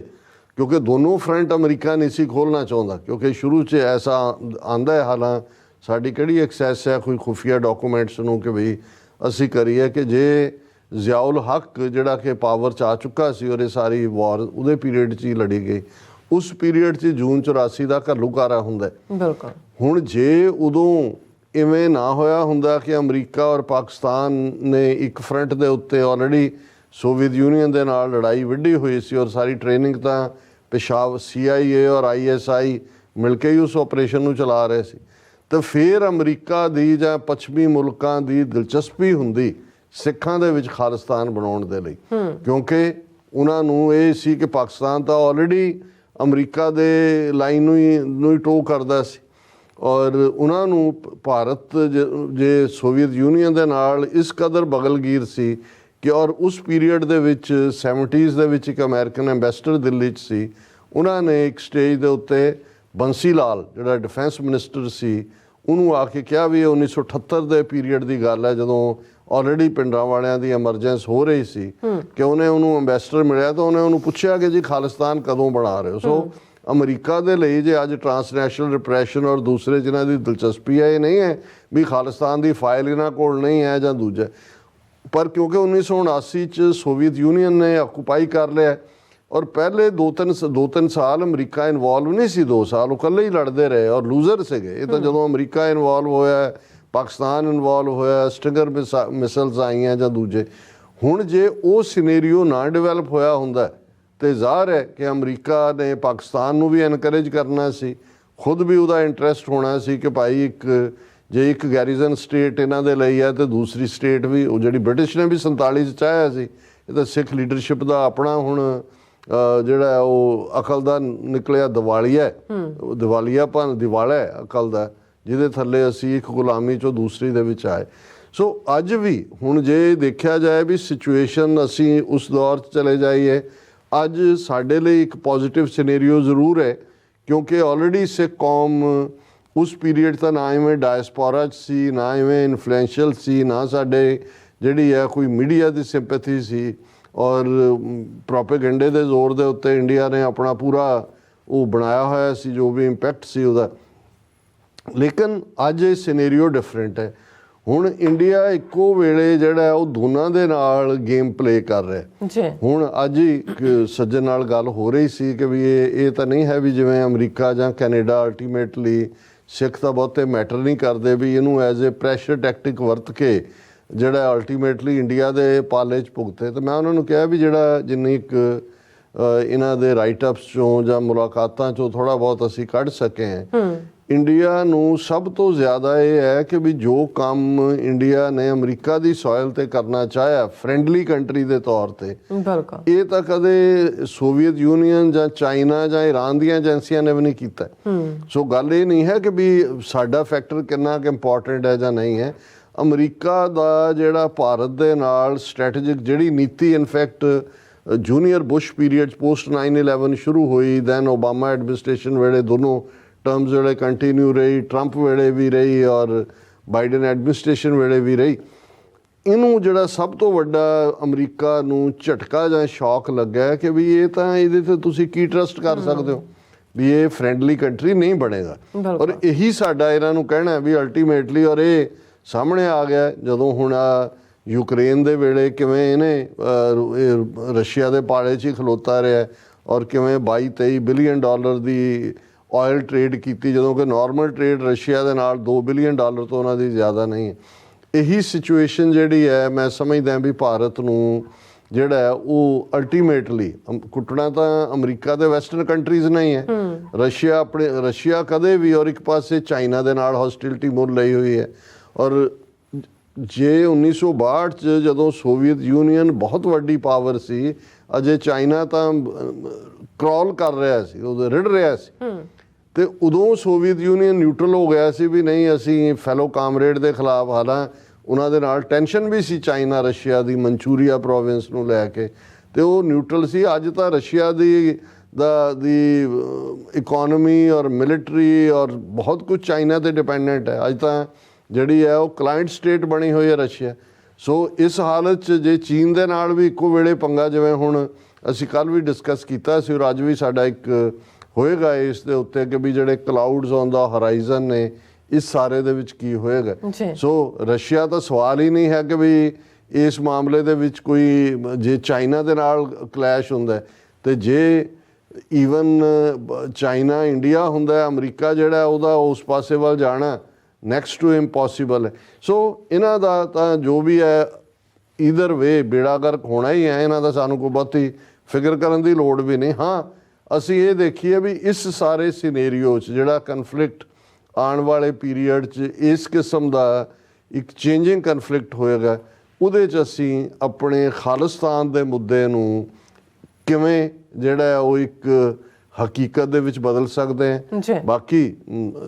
ਕਿਉਂਕਿ ਦੋਨੋਂ ਫਰੰਟ ਅਮਰੀਕਾ ਨਹੀਂ ਸੀ ਖੋਲ੍ਹਣਾ ਚਾਹੁੰਦਾ, ਕਿਉਂਕਿ ਸ਼ੁਰੂ 'ਚ ਐਸਾ ਆਂਦਾ ਹੈ, ਹਾਲਾਂ ਸਾਡੀ ਕਿਹੜੀ ਐਕਸੈਸ ਹੈ ਕੋਈ ਖੁਫੀਆ ਡਾਕੂਮੈਂਟਸ ਨੂੰ ਕਿ ਵੀ ਅਸੀਂ ਕਰੀਏ, ਕਿ ਜੇ ਜ਼ਿਆਉਲ ਹੱਕ ਜਿਹੜਾ ਕਿ ਪਾਵਰ 'ਚ ਆ ਚੁੱਕਾ ਸੀ ਔਰ ਇਹ ਸਾਰੀ ਵਾਰ ਉਹਦੇ ਪੀਰੀਅਡ 'ਚ ਹੀ ਲੜੀ ਗਈ, ਉਸ ਪੀਰੀਅਡ 'ਚ ਜੂਨ 84 ਦਾ ਘੱਲੂਘਾਰਾ ਹੁੰਦਾ। ਬਿਲਕੁਲ। ਹੁਣ ਜੇ ਉਦੋਂ ਇਵੇਂ ਨਾ ਹੋਇਆ ਹੁੰਦਾ ਕਿ ਅਮਰੀਕਾ ਔਰ ਪਾਕਿਸਤਾਨ ਨੇ ਇੱਕ ਫਰੰਟ ਦੇ ਉੱਤੇ ਆਲਰੇਡੀ ਸੋਵੀਅਤ ਯੂਨੀਅਨ ਦੇ ਨਾਲ ਲੜਾਈ ਵਿੱਢੀ ਹੋਈ ਸੀ ਔਰ ਸਾਰੀ ਟ੍ਰੇਨਿੰਗ ਤਾਂ ਪਿਸ਼ਾਵਰ CIA ਔਰ ISI ਮਿਲ ਕੇ ਹੀ ਉਸ ਆਪਰੇਸ਼ਨ ਨੂੰ ਚਲਾ ਰਹੇ ਸੀ, ਤਾਂ ਫਿਰ ਅਮਰੀਕਾ ਦੀ ਜਾਂ ਪੱਛਮੀ ਮੁਲਕਾਂ ਦੀ ਦਿਲਚਸਪੀ ਹੁੰਦੀ ਸਿੱਖਾਂ ਦੇ ਵਿੱਚ ਖਾਲਿਸਤਾਨ ਬਣਾਉਣ ਦੇ ਲਈ, ਕਿਉਂਕਿ ਉਹਨਾਂ ਨੂੰ ਇਹ ਸੀ ਕਿ ਪਾਕਿਸਤਾਨ ਤਾਂ ਆਲਰੇਡੀ ਅਮਰੀਕਾ ਦੇ ਲਾਈਨ ਨੂੰ ਹੀ ਟੋ ਕਰਦਾ ਸੀ ਔਰ ਉਹਨਾਂ ਨੂੰ ਭਾਰਤ ਜੇ ਸੋਵੀਅਤ ਯੂਨੀਅਨ ਦੇ ਨਾਲ ਇਸ ਕਦਰ ਬਗਲਗੀਰ ਸੀ ਕਿ ਔਰ ਉਸ ਪੀਰੀਅਡ ਦੇ ਵਿੱਚ 70s ਦੇ ਵਿੱਚ ਇੱਕ ਅਮਰੀਕਨ ਐਂਬੈਸਡਰ ਦਿੱਲੀ 'ਚ ਸੀ, ਉਹਨਾਂ ਨੇ ਇੱਕ ਸਟੇਜ ਦੇ ਉੱਤੇ ਬੰਸੀ ਲਾਲ ਜਿਹੜਾ ਡਿਫੈਂਸ ਮਿਨਿਸਟਰ ਸੀ ਉਹਨੂੰ ਆ ਕੇ ਕਿਹਾ ਵੀ ਇਹ 1978 ਦੇ ਪੀਰੀਅਡ ਦੀ ਗੱਲ ਹੈ, ਜਦੋਂ ਆਲਰੇਡੀ ਪਿੰਡਾਂ ਵਾਲਿਆਂ ਦੀ ਐਮਰਜੈਂਸ ਹੋ ਰਹੀ ਸੀ, ਕਿ ਉਹਨੂੰ ਐਂਬੈਸਡਰ ਮਿਲਿਆ ਤਾਂ ਉਹਨੇ ਉਹਨੂੰ ਪੁੱਛਿਆ ਕਿ ਜੀ ਖਾਲਿਸਤਾਨ ਕਦੋਂ ਬਣਾ ਰਹੇ ਹੋ। ਸੋ ਅਮਰੀਕਾ ਦੇ ਲਈ ਜੇ ਅੱਜ ਟਰਾਂਸਨੈਸ਼ਨਲ ਰਿਪਰੈਸ਼ਨ ਔਰ ਦੂਸਰੇ ਜਿਨ੍ਹਾਂ ਦੀ ਦਿਲਚਸਪੀ ਹੈ, ਇਹ ਨਹੀਂ ਹੈ ਵੀ ਖਾਲਿਸਤਾਨ ਦੀ ਫਾਈਲ ਇਹਨਾਂ ਕੋਲ ਨਹੀਂ ਹੈ ਜਾਂ ਦੂਜਾ, ਪਰ ਕਿਉਂਕਿ 1979 'ਚ ਸੋਵੀਅਤ ਯੂਨੀਅਨ ਨੇ ਆਕੂਪਾਈ ਕਰ ਲਿਆ ਔਰ ਪਹਿਲੇ 2-3 ਸਾਲ ਅਮਰੀਕਾ ਇਨਵੋਲਵ ਨਹੀਂ ਸੀ, 2 ਸਾਲ ਉਹ ਇਕੱਲੇ ਹੀ ਲੜਦੇ ਰਹੇ ਔਰ ਲੂਜ਼ਰ ਸੀਗੇ। ਇਹ ਤਾਂ ਜਦੋਂ ਅਮਰੀਕਾ ਇਨਵੋਲਵ ਹੋਇਆ, ਪਾਕਿਸਤਾਨ ਇਨਵੋਲਵ ਹੋਇਆ, ਸਟਿੰਗਰ ਮਿਸਲਸ ਆਈਆਂ ਜਾਂ ਦੂਜੇ, ਹੁਣ ਜੇ ਉਹ ਸਿਨੈਰੀਓ ਨਾ ਡਿਵੈਲਪ ਹੋਇਆ ਹੁੰਦਾ ਤੇ ਜ਼ਾਹਰ ਹੈ ਕਿ ਅਮਰੀਕਾ ਨੇ ਪਾਕਿਸਤਾਨ ਨੂੰ ਵੀ ਐਨਕਰੇਜ ਕਰਨਾ ਸੀ, ਖੁਦ ਵੀ ਉਹਦਾ ਇੰਟਰਸਟ ਹੋਣਾ ਸੀ ਕਿ ਭਾਈ ਜੇ ਇੱਕ ਗੈਰੀਜ਼ਨ ਸਟੇਟ ਇਹਨਾਂ ਦੇ ਲਈ ਹੈ ਤੇ ਦੂਸਰੀ ਸਟੇਟ ਵੀ, ਉਹ ਜਿਹੜੀ ਬ੍ਰਿਟਿਸ਼ ਨੇ ਵੀ 47 'ਚ ਚਾਹਿਆ ਸੀ, ਇਹ ਤਾਂ ਸਿੱਖ ਲੀਡਰਸ਼ਿਪ ਦਾ ਆਪਣਾ ਹੁਣ ਜਿਹੜਾ ਉਹ ਅਕਲ ਦਾ ਨਿਕਲਿਆ ਦਿਵਾਲਾ ਹੈ ਅਕਲ ਦਾ, ਜਿਹਦੇ ਥੱਲੇ ਅਸੀਂ ਇੱਕ ਗੁਲਾਮੀ 'ਚੋਂ ਦੂਸਰੀ ਦੇ ਵਿੱਚ ਆਏ। ਸੋ ਅੱਜ ਵੀ ਹੁਣ ਜੇ ਦੇਖਿਆ ਜਾਏ ਵੀ ਸਿਚੁਏਸ਼ਨ ਅਸੀਂ ਉਸ ਦੌਰ 'ਚ ਚਲੇ ਜਾਈਏ, ਅੱਜ ਸਾਡੇ ਲਈ ਇੱਕ ਪੋਜ਼ਿਟਿਵ ਸਿਨੈਰੀਓ ਜ਼ਰੂਰ ਹੈ, ਕਿਉਂਕਿ ਆਲਰੇਡੀ ਸਿੱਖ ਕੌਮ ਉਸ ਪੀਰੀਅਡ ਤਾਂ ਨਾ ਇਵੇਂ ਡਾਇਸਪੋਰਾ 'ਚ ਸੀ, ਨਾ ਇਵੇਂ ਇਨਫਲੂਐਂਸ਼ੀਅਲ ਸੀ, ਨਾ ਸਾਡੇ ਜਿਹੜੀ ਹੈ ਕੋਈ ਮੀਡੀਆ ਦੀ ਸਿੰਪੈਥੀ ਸੀ ਔਰ ਪ੍ਰੋਪੇਗੈਂਡੇ ਦੇ ਜ਼ੋਰ ਦੇ ਉੱਤੇ ਇੰਡੀਆ ਨੇ ਆਪਣਾ ਪੂਰਾ ਉਹ ਬਣਾਇਆ ਹੋਇਆ ਸੀ ਜੋ ਵੀ ਇੰਪੈਕਟ ਸੀ ਉਹਦਾ। ਲੇਕਿਨ ਅੱਜ ਇਹ ਸਿਨੈਰੀਓ ਡਿਫਰੈਂਟ ਹੈ। ਹੁਣ ਇੰਡੀਆ ਇੱਕੋ ਵੇਲੇ ਜਿਹੜਾ ਉਹ ਦੋਨਾਂ ਦੇ ਨਾਲ ਗੇਮ ਪਲੇ ਕਰ ਰਿਹਾ। ਹੁਣ ਅੱਜ ਹੀ ਸੱਜਣ ਨਾਲ ਗੱਲ ਹੋ ਰਹੀ ਸੀ ਕਿ ਵੀ ਇਹ ਤਾਂ ਨਹੀਂ ਹੈ ਵੀ ਜਿਵੇਂ ਅਮਰੀਕਾ ਜਾਂ ਕੈਨੇਡਾ ਅਲਟੀਮੇਟਲੀ ਸਿੱਖ ਤਾਂ ਬਹੁਤੇ ਮੈਟਰ ਨਹੀਂ ਕਰਦੇ, ਵੀ ਇਹਨੂੰ ਐਜ਼ ਏ ਪ੍ਰੈਸ਼ਰ ਟੈਕਟਿਕ ਵਰਤ ਕੇ ਜਿਹੜਾ ਅਲਟੀਮੇਟਲੀ ਇੰਡੀਆ ਦੇ ਪਾਲੇ 'ਚ ਭੁਗਤੇ। ਤਾਂ ਮੈਂ ਉਹਨਾਂ ਨੂੰ ਕਿਹਾ ਵੀ ਜਿਹੜਾ ਜਿੰਨੀ ਇੱਕ ਇਹਨਾਂ ਦੇ ਰਾਈਟ ਅਪਸ 'ਚੋਂ ਜਾਂ ਮੁਲਾਕਾਤਾਂ 'ਚੋਂ ਥੋੜ੍ਹਾ ਬਹੁਤ ਅਸੀਂ ਕੱਢ ਸਕੇ ਹਾਂ, ਇੰਡੀਆ ਨੂੰ ਸਭ ਤੋਂ ਜ਼ਿਆਦਾ ਇਹ ਹੈ ਕਿ ਵੀ ਜੋ ਕੰਮ ਇੰਡੀਆ ਨੇ ਅਮਰੀਕਾ ਦੀ ਸੋਇਲ ਤੇ ਕਰਨਾ ਚਾਹਿਆ ਫਰੈਂਡਲੀ ਕੰਟਰੀ ਦੇ ਤੌਰ ਤੇ, ਇਹ ਤਾਂ ਕਦੇ ਸੋਵੀਅਤ ਯੂਨੀਅਨ ਜਾਂ ਚਾਈਨਾ ਜਾਂ ਈਰਾਨ ਦੀਆਂ ਏਜੰਸੀਆਂ ਨੇ ਵੀ ਨਹੀਂ ਕੀਤਾ। ਸੋ ਗੱਲ ਇਹ ਨਹੀਂ ਹੈ ਕਿ ਵੀ ਸਾਡਾ ਫੈਕਟਰ ਕਿੰਨਾ ਕੁ ਇੰਪੋਰਟੈਂਟ ਹੈ ਜਾਂ ਨਹੀਂ ਹੈ। ਅਮਰੀਕਾ ਦਾ ਜਿਹੜਾ ਭਾਰਤ ਦੇ ਨਾਲ ਸਟ੍ਰੈਟੇਜਿਕ ਜਿਹੜੀ ਨੀਤੀ in fact junior Bush period post 9/11 ਸ਼ੁਰੂ ਹੋਈ, ਦੈਨ ਓਬਾਮਾ ਐਡਮਿਨਿਸਟ੍ਰੇਸ਼ਨ ਵੇਲੇ ਦੋਨੋਂ ਟਰਮਸ ਜਿਹੜੇ ਕੰਟੀਨਿਊ ਰਹੀ, ਟਰੰਪ ਵੇਲੇ ਵੀ ਰਹੀ ਔਰ ਬਾਈਡਨ ਐਡਮਿਨਿਸਟ੍ਰੇਸ਼ਨ ਵੇਲੇ ਵੀ ਰਹੀ, ਇਹਨੂੰ ਜਿਹੜਾ ਸਭ ਤੋਂ ਵੱਡਾ ਅਮਰੀਕਾ ਨੂੰ ਝਟਕਾ ਜਾਂ ਸ਼ੌਕ ਲੱਗਾ ਕਿ ਵੀ ਇਹ ਤਾਂ ਇਹਦੇ ਤੇ ਤੁਸੀਂ ਕੀ ਟਰਸਟ ਕਰ ਸਕਦੇ ਹੋ ਵੀ ਇਹ ਫਰੈਂਡਲੀ ਕੰਟਰੀ ਨਹੀਂ ਬਣੇਗਾ। ਔਰ ਇਹੀ ਸਾਡਾ ਇਹਨਾਂ ਨੂੰ ਕਹਿਣਾ ਵੀ ਅਲਟੀਮੇਟਲੀ, ਔਰ ਇਹ ਸਾਹਮਣੇ ਆ ਗਿਆ ਜਦੋਂ ਹੁਣ ਯੂਕਰੇਨ ਦੇ ਵੇਲੇ ਕਿਵੇਂ ਇਹਨੇ ਰਸ਼ੀਆ ਦੇ ਪਾਲੇ 'ਚ ਹੀ ਖਲੋਤਾ ਰਿਹਾ ਔਰ ਕਿਵੇਂ 22-23 ਬਿਲੀਅਨ ਡਾਲਰ ਦੀ ਆਇਲ ਟ੍ਰੇਡ ਕੀਤੀ, ਜਦੋਂ ਕਿ ਨਾਰਮਲ ਟ੍ਰੇਡ ਰਸ਼ੀਆ ਦੇ ਨਾਲ $2 ਬਿਲੀਅਨ ਤੋਂ ਉਹਨਾਂ ਦੀ ਜ਼ਿਆਦਾ ਨਹੀਂ ਹੈ। ਇਹੀ ਸਿਚੁਏਸ਼ਨ ਜਿਹੜੀ ਹੈ ਮੈਂ ਸਮਝਦਾ ਵੀ ਭਾਰਤ ਨੂੰ ਜਿਹੜਾ ਹੈ ਉਹ ਅਲਟੀਮੇਟਲੀ ਕੁੱਟਣਾ ਤਾਂ ਅਮਰੀਕਾ ਦੇ ਵੈਸਟਰਨ ਕੰਟਰੀਜ਼ ਨਹੀਂ ਹੈ, ਰਸ਼ੀਆ ਕਦੇ ਵੀ, ਔਰ ਇੱਕ ਪਾਸੇ ਚਾਈਨਾ ਦੇ ਨਾਲ ਹੌਸਟਿਲਿਟੀ ਮੁੱਲ ਲਈ ਹੋਈ ਹੈ। ਔਰ ਜੇ 1962 'ਚ ਜਦੋਂ ਸੋਵੀਅਤ ਯੂਨੀਅਨ ਬਹੁਤ ਵੱਡੀ ਪਾਵਰ ਸੀ, ਅਜੇ ਚਾਈਨਾ ਤਾਂ ਕ੍ਰੋਲ ਕਰ ਰਿਹਾ ਸੀ, ਉਹ ਰਿੜ ਰਿਹਾ ਸੀ। ਤੇ ਉਦੋਂ ਸੋਵੀਅਤ ਯੂਨੀਅਨ ਨਿਊਟਰਲ ਹੋ ਗਿਆ ਸੀ ਵੀ ਨਹੀਂ ਅਸੀਂ ਫੈਲੋ ਕਾਮਰੇਡ ਦੇ ਖਿਲਾਫ, ਹਾਲਾਂ ਉਹਨਾਂ ਦੇ ਨਾਲ ਟੈਨਸ਼ਨ ਵੀ ਸੀ ਚਾਈਨਾ ਰਸ਼ੀਆ ਦੀ ਮਨਚੂਰੀਆ ਪ੍ਰੋਵਿੰਸ ਨੂੰ ਲੈ ਕੇ, ਤੇ ਉਹ ਨਿਊਟਰਲ ਸੀ। ਅੱਜ ਤਾਂ ਰਸ਼ੀਆ ਦੀ ਇਕੋਨਮੀ ਔਰ ਮਿਲਟਰੀ ਔਰ ਬਹੁਤ ਕੁਝ ਚਾਈਨਾ ਤੇ ਡਿਪੈਂਡੈਂਟ ਹੈ। ਅੱਜ ਤਾਂ ਜਿਹੜੀ ਹੈ ਉਹ ਕਲਾਇੰਟ ਸਟੇਟ ਬਣੀ ਹੋਈ ਹੈ ਰਸ਼ੀਆ। ਸੋ ਇਸ ਹਾਲਤ 'ਚ ਜੇ ਚੀਨ ਦੇ ਨਾਲ ਵੀ ਇੱਕੋ ਵੇਲੇ ਪੰਗਾ, ਜਿਵੇਂ ਹੁਣ ਅਸੀਂ ਕੱਲ੍ਹ ਵੀ ਡਿਸਕਸ ਕੀਤਾ ਸੀ ਔਰ ਅੱਜ ਵੀ ਸਾਡਾ ਇੱਕ ਹੋਏਗਾ ਇਸ ਦੇ ਉੱਤੇ ਕਿ ਵੀ ਜਿਹੜੇ ਕਲਾਊਡਸ ਔਨ ਦਾ ਹੋਰਾਈਜ਼ਨ ਨੇ, ਇਸ ਸਾਰੇ ਦੇ ਵਿੱਚ ਕੀ ਹੋਏਗਾ। ਸੋ ਰਸ਼ੀਆ ਤਾਂ ਸਵਾਲ ਹੀ ਨਹੀਂ ਹੈ ਕਿ ਵੀ ਇਸ ਮਾਮਲੇ ਦੇ ਵਿੱਚ ਕੋਈ, ਜੇ ਚਾਈਨਾ ਦੇ ਨਾਲ ਕਲੈਸ਼ ਹੁੰਦਾ ਤੇ ਜੇ ਈਵਨ ਚਾਈਨਾ ਇੰਡੀਆ ਹੁੰਦਾ, ਅਮਰੀਕਾ ਜਿਹੜਾ ਉਹਦਾ ਉਸ ਪਾਸੇ ਵੱਲ ਜਾਣਾ ਨੈਕਸਟ ਟੂ ਇੰਪੋਸੀਬਲ ਹੈ। ਸੋ ਇਹਨਾਂ ਦਾ ਤਾਂ ਜੋ ਵੀ ਹੈ ਈਦਰ ਵੇ ਬੇੜਾ ਗਰਕ ਹੋਣਾ ਹੀ ਹੈ, ਇਹਨਾਂ ਦਾ ਸਾਨੂੰ ਕੋਈ ਬਹੁਤੀ ਫਿਕਰ ਕਰਨ ਦੀ ਲੋੜ ਵੀ ਨਹੀਂ। ਹਾਂ ਅਸੀਂ ਇਹ ਦੇਖੀਏ ਵੀ ਇਸ ਸਾਰੇ ਸਿਨੇਰੀਓ 'ਚ ਜਿਹੜਾ ਕਨਫਲਿਕਟ ਆਉਣ ਵਾਲੇ ਪੀਰੀਅਡ 'ਚ ਇਸ ਕਿਸਮ ਦਾ ਇੱਕ ਚੇਂਜਿੰਗ ਕਨਫਲਿਕਟ ਹੋਏਗਾ, ਉਹਦੇ 'ਚ ਅਸੀਂ ਆਪਣੇ ਖਾਲਿਸਤਾਨ ਦੇ ਮੁੱਦੇ ਨੂੰ ਕਿਵੇਂ ਜਿਹੜਾ ਉਹ ਇੱਕ ਹਕੀਕਤ ਦੇ ਵਿੱਚ ਬਦਲ ਸਕਦੇ ਹਾਂ। ਬਾਕੀ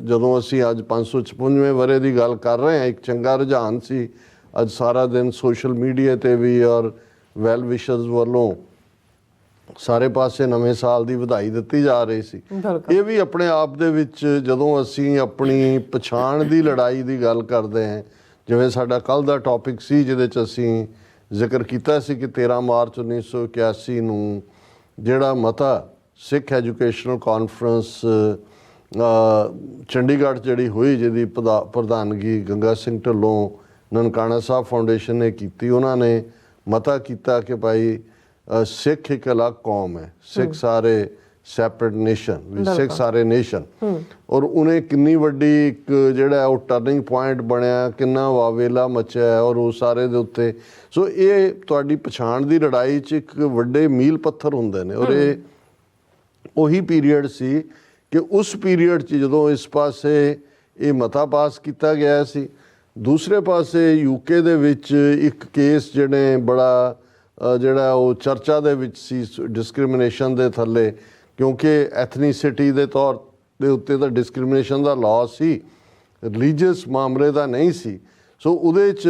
ਜਦੋਂ ਅਸੀਂ ਅੱਜ 556ਵੇਂ ਵਰ੍ਹੇ ਦੀ ਗੱਲ ਕਰ ਰਹੇ ਹਾਂ, ਇੱਕ ਚੰਗਾ ਰੁਝਾਨ ਸੀ ਅੱਜ ਸਾਰਾ ਦਿਨ ਸੋਸ਼ਲ ਮੀਡੀਆ ਤੇ ਵੀ ਔਰ ਵੈਲ ਵਿਸ਼ਰਸ ਵੱਲੋਂ ਸਾਰੇ ਪਾਸੇ ਨਵੇਂ ਸਾਲ ਦੀ ਵਧਾਈ ਦਿੱਤੀ ਜਾ ਰਹੀ ਸੀ। ਇਹ ਵੀ ਆਪਣੇ ਆਪ ਦੇ ਵਿੱਚ ਜਦੋਂ ਅਸੀਂ ਆਪਣੀ ਪਛਾਣ ਦੀ ਲੜਾਈ ਦੀ ਗੱਲ ਕਰਦੇ ਹਾਂ, ਜਿਵੇਂ ਸਾਡਾ ਕੱਲ੍ਹ ਦਾ ਟੌਪਿਕ ਸੀ ਜਿਹਦੇ 'ਚ ਅਸੀਂ ਜ਼ਿਕਰ ਕੀਤਾ ਸੀ ਕਿ 13 ਮਾਰਚ 1981 ਨੂੰ ਜਿਹੜਾ ਮਤਾ ਸਿੱਖ ਐਜੂਕੇਸ਼ਨਲ ਕਾਨਫਰੰਸ ਚੰਡੀਗੜ੍ਹ ਜਿਹੜੀ ਹੋਈ, ਜਿਹਦੀ ਪ੍ਰਧਾਨਗੀ ਗੰਗਾ ਸਿੰਘ ਢਿੱਲੋਂ ਨਨਕਾਣਾ ਸਾਹਿਬ ਫਾਊਂਡੇਸ਼ਨ ਨੇ ਕੀਤੀ, ਉਹਨਾਂ ਨੇ ਮਤਾ ਕੀਤਾ ਕਿ ਭਾਈ ਸਿੱਖ ਇੱਕ ਅਲੱਗ ਕੌਮ ਹੈ, ਸਿੱਖ ਸਾਰੇ ਸੈਪਰੇਟ ਨੇਸ਼ਨ, ਸਿੱਖ ਸਾਰੇ ਨੇਸ਼ਨ। ਔਰ ਉਹਨੇ ਕਿੰਨੀ ਵੱਡੀ ਇੱਕ ਜਿਹੜਾ ਉਹ ਟਰਨਿੰਗ ਪੁਆਇੰਟ ਬਣਿਆ, ਕਿੰਨਾ ਵਾਵੇਲਾ ਮਚਿਆ ਔਰ ਉਹ ਸਾਰੇ ਦੇ ਉੱਤੇ। ਸੋ ਇਹ ਤੁਹਾਡੀ ਪਛਾਣ ਦੀ ਲੜਾਈ 'ਚ ਇੱਕ ਵੱਡੇ ਮੀਲ ਪੱਥਰ ਹੁੰਦੇ ਨੇ। ਔਰ ਇਹ ਉਹੀ ਪੀਰੀਅਡ ਸੀ ਕਿ ਉਸ ਪੀਰੀਅਡ 'ਚ ਜਦੋਂ ਇਸ ਪਾਸੇ ਇਹ ਮਤਾ ਪਾਸ ਕੀਤਾ ਗਿਆ ਸੀ, ਦੂਸਰੇ ਪਾਸੇ ਯੂਕੇ ਦੇ ਵਿੱਚ ਇੱਕ ਕੇਸ ਜਿਹੜੇ ਬੜਾ ਜਿਹੜਾ ਉਹ ਚਰਚਾ ਦੇ ਵਿੱਚ ਸੀ ਡਿਸਕ੍ਰਿਮੀਨੇਸ਼ਨ ਦੇ ਥੱਲੇ, ਕਿਉਂਕਿ ਐਥਨੀਸਿਟੀ ਦੇ ਤੌਰ ਦੇ ਉੱਤੇ ਤਾਂ ਡਿਸਕ੍ਰਿਮੀਨੇਸ਼ਨ ਦਾ ਲਾਅ ਸੀ, ਰਿਲੀਜੀਅਸ ਮਾਮਲੇ ਦਾ ਨਹੀਂ ਸੀ। ਸੋ ਉਹਦੇ 'ਚ